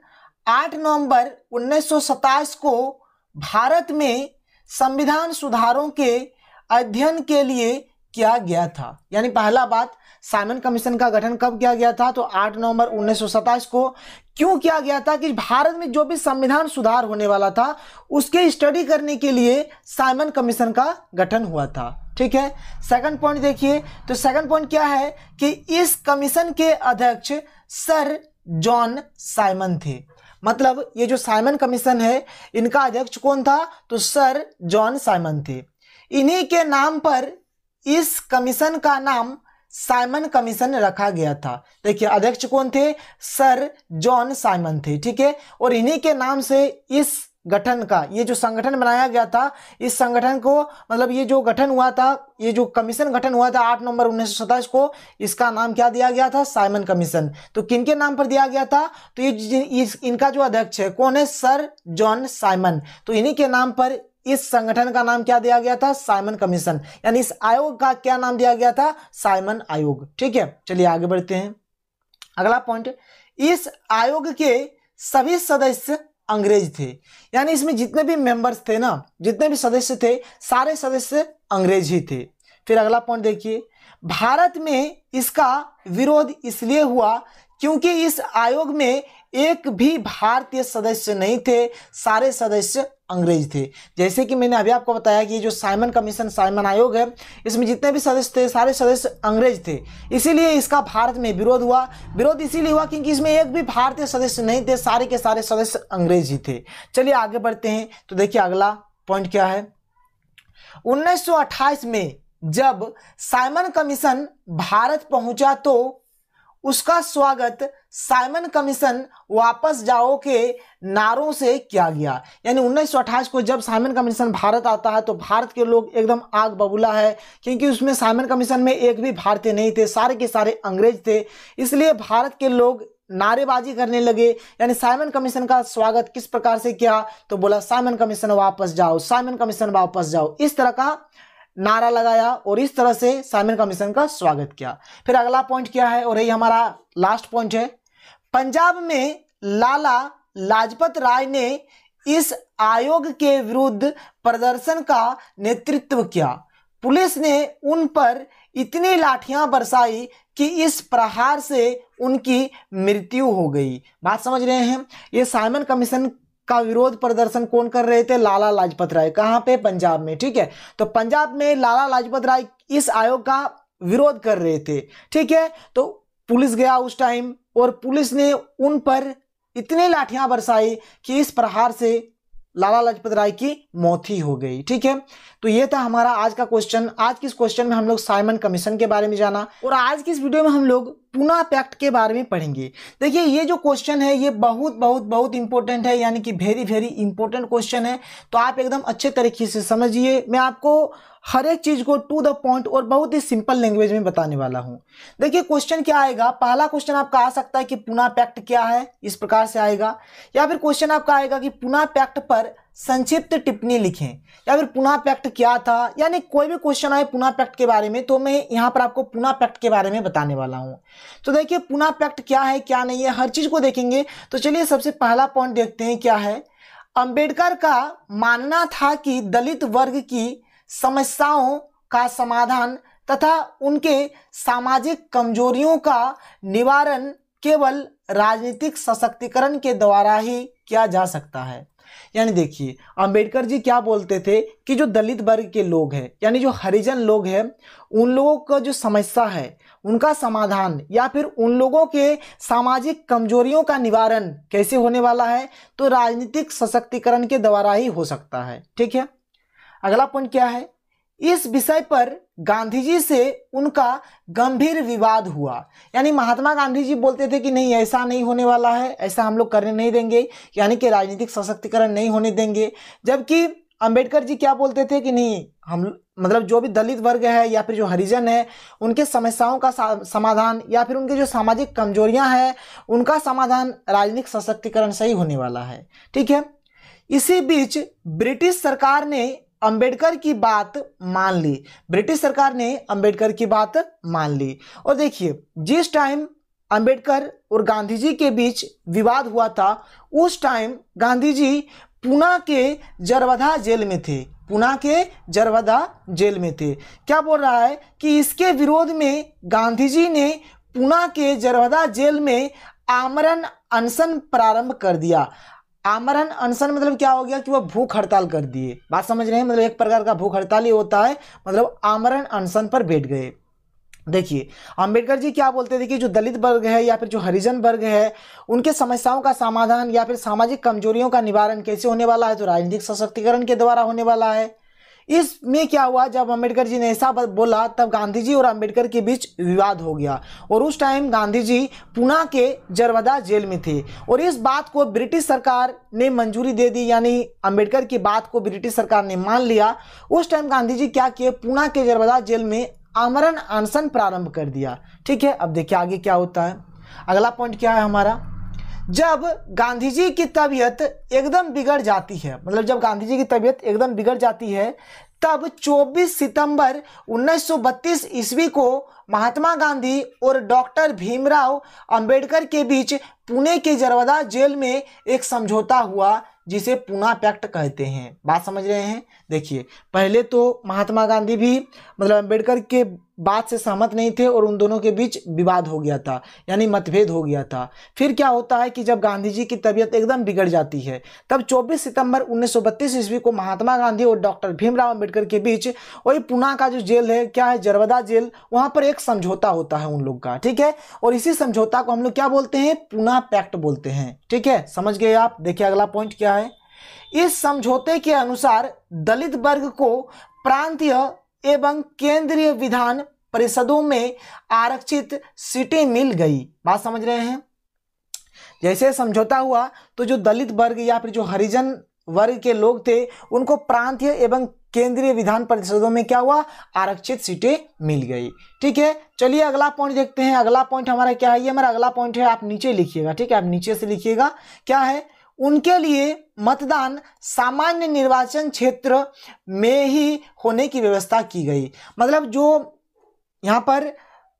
Speaker 1: 8 नवंबर 1927 को भारत में संविधान सुधारों के अध्ययन के लिए किया गया था। यानी पहला बात, साइमन कमीशन का गठन कब किया गया था? तो 8 नवंबर 1927 को। क्यों किया गया था? कि भारत में जो भी संविधान सुधार होने वाला था उसके स्टडी करने के लिए साइमन कमीशन का गठन हुआ था। ठीक है, सेकंड पॉइंट देखिए। तो सेकंड पॉइंट क्या है कि इस कमीशन के अध्यक्ष सर जॉन साइमन थे। मतलब ये जो साइमन कमीशन है इनका अध्यक्ष कौन था? तो सर जॉन साइमन थे। इन्हीं के नाम पर इस कमीशन का नाम साइमन कमीशन रखा गया था। देखिए अध्यक्ष कौन थे? सर जॉन साइमन थे। ठीक है, और इन्हीं के नाम से इस गठन का, ये जो संगठन बनाया गया था, इस संगठन को मतलब ये जो गठन हुआ था, ये जो कमीशन गठन हुआ था 8 नवंबर 1927 को, इसका नाम क्या दिया गया था? Simon commission. तो किनके नाम पर दिया गया था? तो ये इनका जो अध्यक्ष है कौन है? Sir John Simon. तो इन्हीं के नाम पर इस संगठन का नाम क्या दिया गया था? Simon commission. यानी इस आयोग का क्या नाम दिया गया था? साइमन आयोग। ठीक है, चलिए आगे बढ़ते हैं। अगला पॉइंट, इस आयोग के सभी सदस्य अंग्रेज थे। यानी इसमें जितने भी मेंबर्स थे ना, जितने भी सदस्य थे, सारे सदस्य अंग्रेज ही थे। फिर अगला पॉइंट देखिए, भारत में इसका विरोध इसलिए हुआ क्योंकि इस आयोग में एक भी भारतीय सदस्य नहीं थे, सारे सदस्य अंग्रेज थे। जैसे कि मैंने अभी आपको बताया कि जो साइमन कमीशन, साइमन आयोग है, इसमें जितने भी सदस्य थे सारे सदस्य अंग्रेज थे, इसीलिए इसका भारत में विरोध हुआ। विरोध इसीलिए हुआ क्योंकि इसमें एक भी भारतीय सदस्य नहीं थे, सारे के सारे सदस्य अंग्रेज ही थे। चलिए आगे बढ़ते हैं। तो देखिए अगला पॉइंट क्या है। 1928 में जब साइमन कमीशन भारत पहुंचा तो उसका स्वागत साइमन कमीशन वापस जाओ के नारों से किया गया। यानी 1928 को जब साइमन कमीशन भारत आता है तो भारत के लोग एकदम आग बबूला है, क्योंकि उसमें साइमन कमीशन में एक भी भारतीय नहीं थे, सारे के सारे अंग्रेज थे। इसलिए भारत के लोग नारेबाजी करने लगे। यानी साइमन कमीशन का स्वागत किस प्रकार से किया? तो बोला साइमन कमीशन वापस जाओ, साइमन कमीशन वापस जाओ, इस तरह का नारा लगाया और इस तरह से साइमन कमीशन का स्वागत किया। फिर अगला पॉइंट क्या है, और यही हमारा लास्ट पॉइंट है। पंजाब में लाला लाजपत राय ने इस आयोग के विरुद्ध प्रदर्शन का नेतृत्व किया। पुलिस ने उन पर इतनी लाठियां बरसाई कि इस प्रहार से उनकी मृत्यु हो गई। बात समझ रहे हैं? ये साइमन कमीशन का विरोध प्रदर्शन कौन कर रहे थे? लाला लाजपत राय। कहां पे? पंजाब में। ठीक है, तो पंजाब में लाला लाजपत राय इस आयोग का विरोध कर रहे थे। ठीक है, तो पुलिस गया उस टाइम और पुलिस ने उन पर इतनी लाठियां बरसाई कि इस प्रहार से लाला लाजपत राय की मौत ही हो गई। ठीक है, तो ये था हमारा आज का क्वेश्चन। आज के इस क्वेश्चन में हम लोग साइमन कमीशन के बारे में जाना और आज की इस वीडियो में हम लोग पूना पैक्ट के बारे में पढ़ेंगे। देखिए, ये जो क्वेश्चन है ये बहुत बहुत बहुत इंपॉर्टेंट है, यानी कि वेरी वेरी इंपॉर्टेंट क्वेश्चन है। तो आप एकदम अच्छे तरीके से समझिए। मैं आपको हर एक चीज को टू द पॉइंट और बहुत ही सिंपल लैंग्वेज में बताने वाला हूं। देखिए, क्वेश्चन क्या आएगा? पहला क्वेश्चन आपका आ सकता है कि पूना पैक्ट क्या है, इस प्रकार से आएगा। या फिर क्वेश्चन आपका आएगा कि पूना पैक्ट पर संक्षिप्त टिप्पणी लिखें, या फिर पूना पैक्ट क्या था। यानी कोई भी क्वेश्चन आए पूना पैक्ट के बारे में तो मैं यहां पर आपको पूना पैक्ट के बारे में बताने वाला हूं। तो देखिए, पूना पैक्ट क्या है क्या नहीं है, हर चीज को देखेंगे। तो चलिए सबसे पहला पॉइंट देखते हैं क्या है। अंबेडकर का मानना था कि दलित वर्ग की समस्याओं का समाधान तथा उनके सामाजिक कमजोरियों का निवारण केवल राजनीतिक सशक्तिकरण के द्वारा ही किया जा सकता है। यानी देखिए, अंबेडकर जी क्या बोलते थे कि जो दलित वर्ग के लोग हैं, यानी जो हरिजन लोग हैं, उन लोगों का जो समस्या है उनका समाधान या फिर उन लोगों के सामाजिक कमजोरियों का निवारण कैसे होने वाला है? तो राजनीतिक सशक्तिकरण के द्वारा ही हो सकता है। ठीक है, अगला पॉइंट क्या है? इस विषय पर गांधी जी से उनका गंभीर विवाद हुआ। यानी महात्मा गांधी जी बोलते थे कि नहीं, ऐसा नहीं होने वाला है, ऐसा हम लोग करने नहीं देंगे, यानी कि राजनीतिक सशक्तिकरण नहीं होने देंगे। जबकि अंबेडकर जी क्या बोलते थे कि नहीं, हम मतलब जो भी दलित वर्ग है या फिर जो हरिजन है उनके समस्याओं का समाधान या फिर उनके जो सामाजिक कमजोरियां हैं उनका समाधान राजनीतिक सशक्तिकरण से ही होने वाला है। ठीक है, इसी बीच ब्रिटिश सरकार ने अंबेडकर की बात मान ली। ब्रिटिश सरकार ने अंबेडकर की बात मान ली। और देखिए, जिस टाइम अंबेडकर और गांधी जी के बीच विवाद हुआ था उस टाइम गांधी जी पूना के जरवधा जेल में थे। पूना के जरवधा जेल में थे। क्या बोल रहा है कि इसके विरोध में गांधी जी ने पूना के जरवधा जेल में आमरण अनशन प्रारंभ कर दिया। आमरण अनशन मतलब क्या हो गया कि वह भूख हड़ताल कर दिए। बात समझ रहे हैं? मतलब एक प्रकार का भूख हड़ताल ही होता है, मतलब आमरण अनशन पर बैठ गए। देखिए, अंबेडकर जी क्या बोलते थे कि जो दलित वर्ग है या फिर जो हरिजन वर्ग है उनके समस्याओं का समाधान या फिर सामाजिक कमजोरियों का निवारण कैसे होने वाला है? तो राजनीतिक सशक्तिकरण के द्वारा होने वाला है। इसमें क्या हुआ, जब अंबेडकर जी ने ऐसा बोला तब गांधी जी और अंबेडकर के बीच विवाद हो गया और उस टाइम गांधी जी पूना के जरवधा जेल में थे और इस बात को ब्रिटिश सरकार ने मंजूरी दे दी, यानी अंबेडकर की बात को ब्रिटिश सरकार ने मान लिया। उस टाइम गांधी जी क्या किए, पूना के जरवधा जेल में आमरण अनशन प्रारंभ कर दिया। ठीक है, अब देखिए आगे क्या होता है। अगला पॉइंट क्या है हमारा? जब गांधी जी की तबीयत एकदम बिगड़ जाती है, मतलब जब गांधी जी की तबीयत एकदम बिगड़ जाती है तब 24 सितंबर 1932 ईस्वी को महात्मा गांधी और डॉक्टर भीमराव अंबेडकर के बीच पुणे के जरवधा जेल में एक समझौता हुआ जिसे पूना पैक्ट कहते हैं। बात समझ रहे हैं? देखिए, पहले तो महात्मा गांधी भी मतलब अंबेडकर के बात से सहमत नहीं थे और उन दोनों के बीच विवाद हो गया था, यानी मतभेद हो गया था। फिर क्या होता है कि जब गांधी जी की तबीयत एकदम बिगड़ जाती है तब 24 सितंबर 1932 ईस्वी को महात्मा गांधी और डॉक्टर भीमराव अंबेडकर के बीच वही पूना का जो जेल है, क्या है, जरवधा जेल, वहां पर एक समझौता होता है उन लोग का। ठीक है, और इसी समझौता को हम लोग क्या बोलते हैं? पूना पैक्ट बोलते हैं। ठीक है, समझ गए आप? देखिए अगला पॉइंट क्या है। इस समझौते के अनुसार दलित वर्ग को प्रांतीय एवं केंद्रीय विधान परिषदों में आरक्षित सीटें मिल गई। बात समझ रहे हैं? जैसे समझौता हुआ तो जो दलित वर्ग या फिर जो हरिजन वर्ग के लोग थे उनको प्रांतीय एवं केंद्रीय विधान परिषदों में क्या हुआ? आरक्षित सीटें मिल गई। ठीक है, चलिए अगला पॉइंट देखते हैं। अगला पॉइंट हमारा क्या है? ये हमारा अगला पॉइंट है, आप नीचे लिखिएगा। ठीक है, आप नीचे से लिखिएगा। क्या है? उनके लिए मतदान सामान्य निर्वाचन क्षेत्र में ही होने की व्यवस्था की गई। मतलब जो यहाँ पर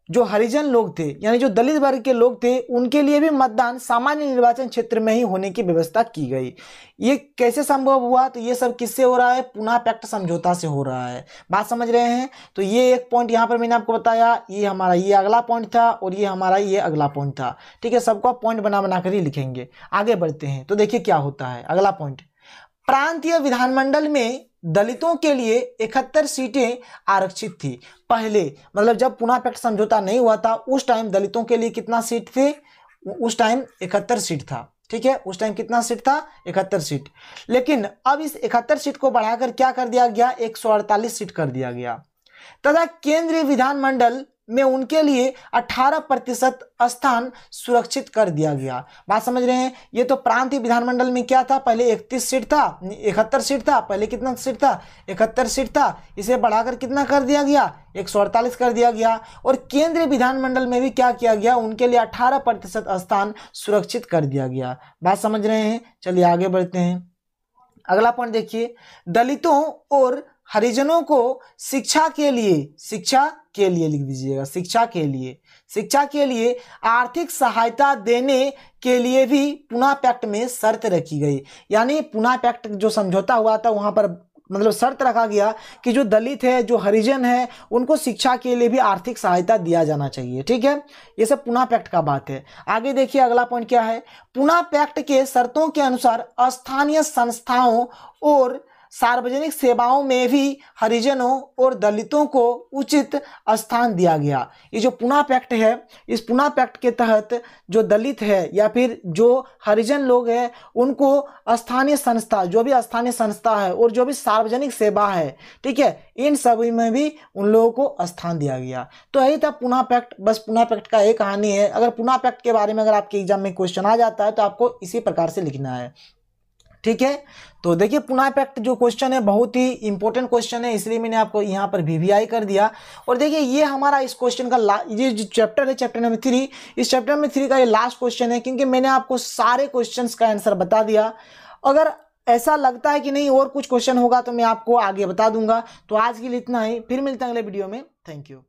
Speaker 1: जो हरिजन लोग थे यानी जो दलित वर्ग के लोग थे उनके लिए भी मतदान सामान्य निर्वाचन क्षेत्र में ही होने की व्यवस्था की गई। ये कैसे संभव हुआ? तो ये सब किससे हो रहा है? पुना पैक्ट समझौता से हो रहा है। बात समझ रहे हैं? तो ये एक पॉइंट यहाँ पर मैंने आपको बताया, ये हमारा ये अगला पॉइंट था और ये हमारा ये अगला पॉइंट था। ठीक है, सबको पॉइंट बना बना कर ही लिखेंगे। आगे बढ़ते हैं तो देखिए क्या होता है। अगला पॉइंट, प्रांतीय विधानमंडल में दलितों के लिए 71 सीटें आरक्षित थी। पहले मतलब जब पुना पैक्ट समझौता नहीं हुआ था उस टाइम दलितों के लिए कितना सीट थे? उस टाइम 71 सीट था। ठीक है, उस टाइम कितना सीट था? 71 सीट। लेकिन अब इस 71 सीट को बढ़ाकर क्या कर दिया गया? 148 सीट कर दिया गया तथा केंद्रीय विधानमंडल में उनके लिए 18% स्थान सुरक्षित कर दिया गया। बात समझ रहे हैं? ये तो प्रांतीय विधानमंडल में क्या था? पहले 31 सीट था, 71 सीट था। पहले कितना सीट था? 71 सीट था। इसे बढ़ाकर कितना कर दिया गया? 148 कर दिया गया। और केंद्रीय विधानमंडल में भी क्या किया गया? उनके लिए 18% स्थान सुरक्षित कर दिया गया। बात समझ रहे हैं? चलिए आगे बढ़ते हैं। अगला पॉइंट देखिए, दलितों और हरिजनों को शिक्षा के लिए लिख दीजिएगा, शिक्षा के लिए आर्थिक सहायता देने के लिए भी पुना पैक्ट में शर्त रखी गई। यानी पुना पैक्ट जो समझौता हुआ था वहां पर मतलब शर्त रखा गया कि जो दलित है, जो हरिजन है, उनको शिक्षा के लिए भी आर्थिक सहायता दिया जाना चाहिए। ठीक है, ये सब पुना पैक्ट का बात है। आगे देखिए अगला पॉइंट क्या है। पुना पैक्ट के शर्तों के अनुसार स्थानीय संस्थाओं और सार्वजनिक सेवाओं में भी हरिजनों और दलितों को उचित स्थान दिया गया। ये जो पुना पैक्ट है, इस पुना पैक्ट के तहत जो दलित है या फिर जो हरिजन लोग हैं उनको स्थानीय संस्था, जो भी स्थानीय संस्था है और जो भी सार्वजनिक सेवा है, ठीक है, इन सभी में भी उन लोगों को स्थान दिया गया। तो यही था पुना पैक्ट। बस पुना पैक्ट का एक कहानी है। अगर पुना पैक्ट के बारे में अगर आपके एग्जाम में क्वेश्चन आ जाता है तो आपको इसी प्रकार से लिखना है। ठीक है, तो देखिए पुना पैक्ट जो क्वेश्चन है बहुत ही इंपॉर्टेंट क्वेश्चन है, इसलिए मैंने आपको यहाँ पर VVI कर दिया। और देखिए ये हमारा इस क्वेश्चन का ये जो चैप्टर है, चैप्टर नंबर 3, इस चैप्टर नंबर 3 का ये लास्ट क्वेश्चन है, क्योंकि मैंने आपको सारे क्वेश्चंस का आंसर बता दिया। अगर ऐसा लगता है कि नहीं और कुछ क्वेश्चन होगा तो मैं आपको आगे बता दूंगा। तो आज के लिए इतना ही, फिर मिलते हैं अगले वीडियो में। Thank you.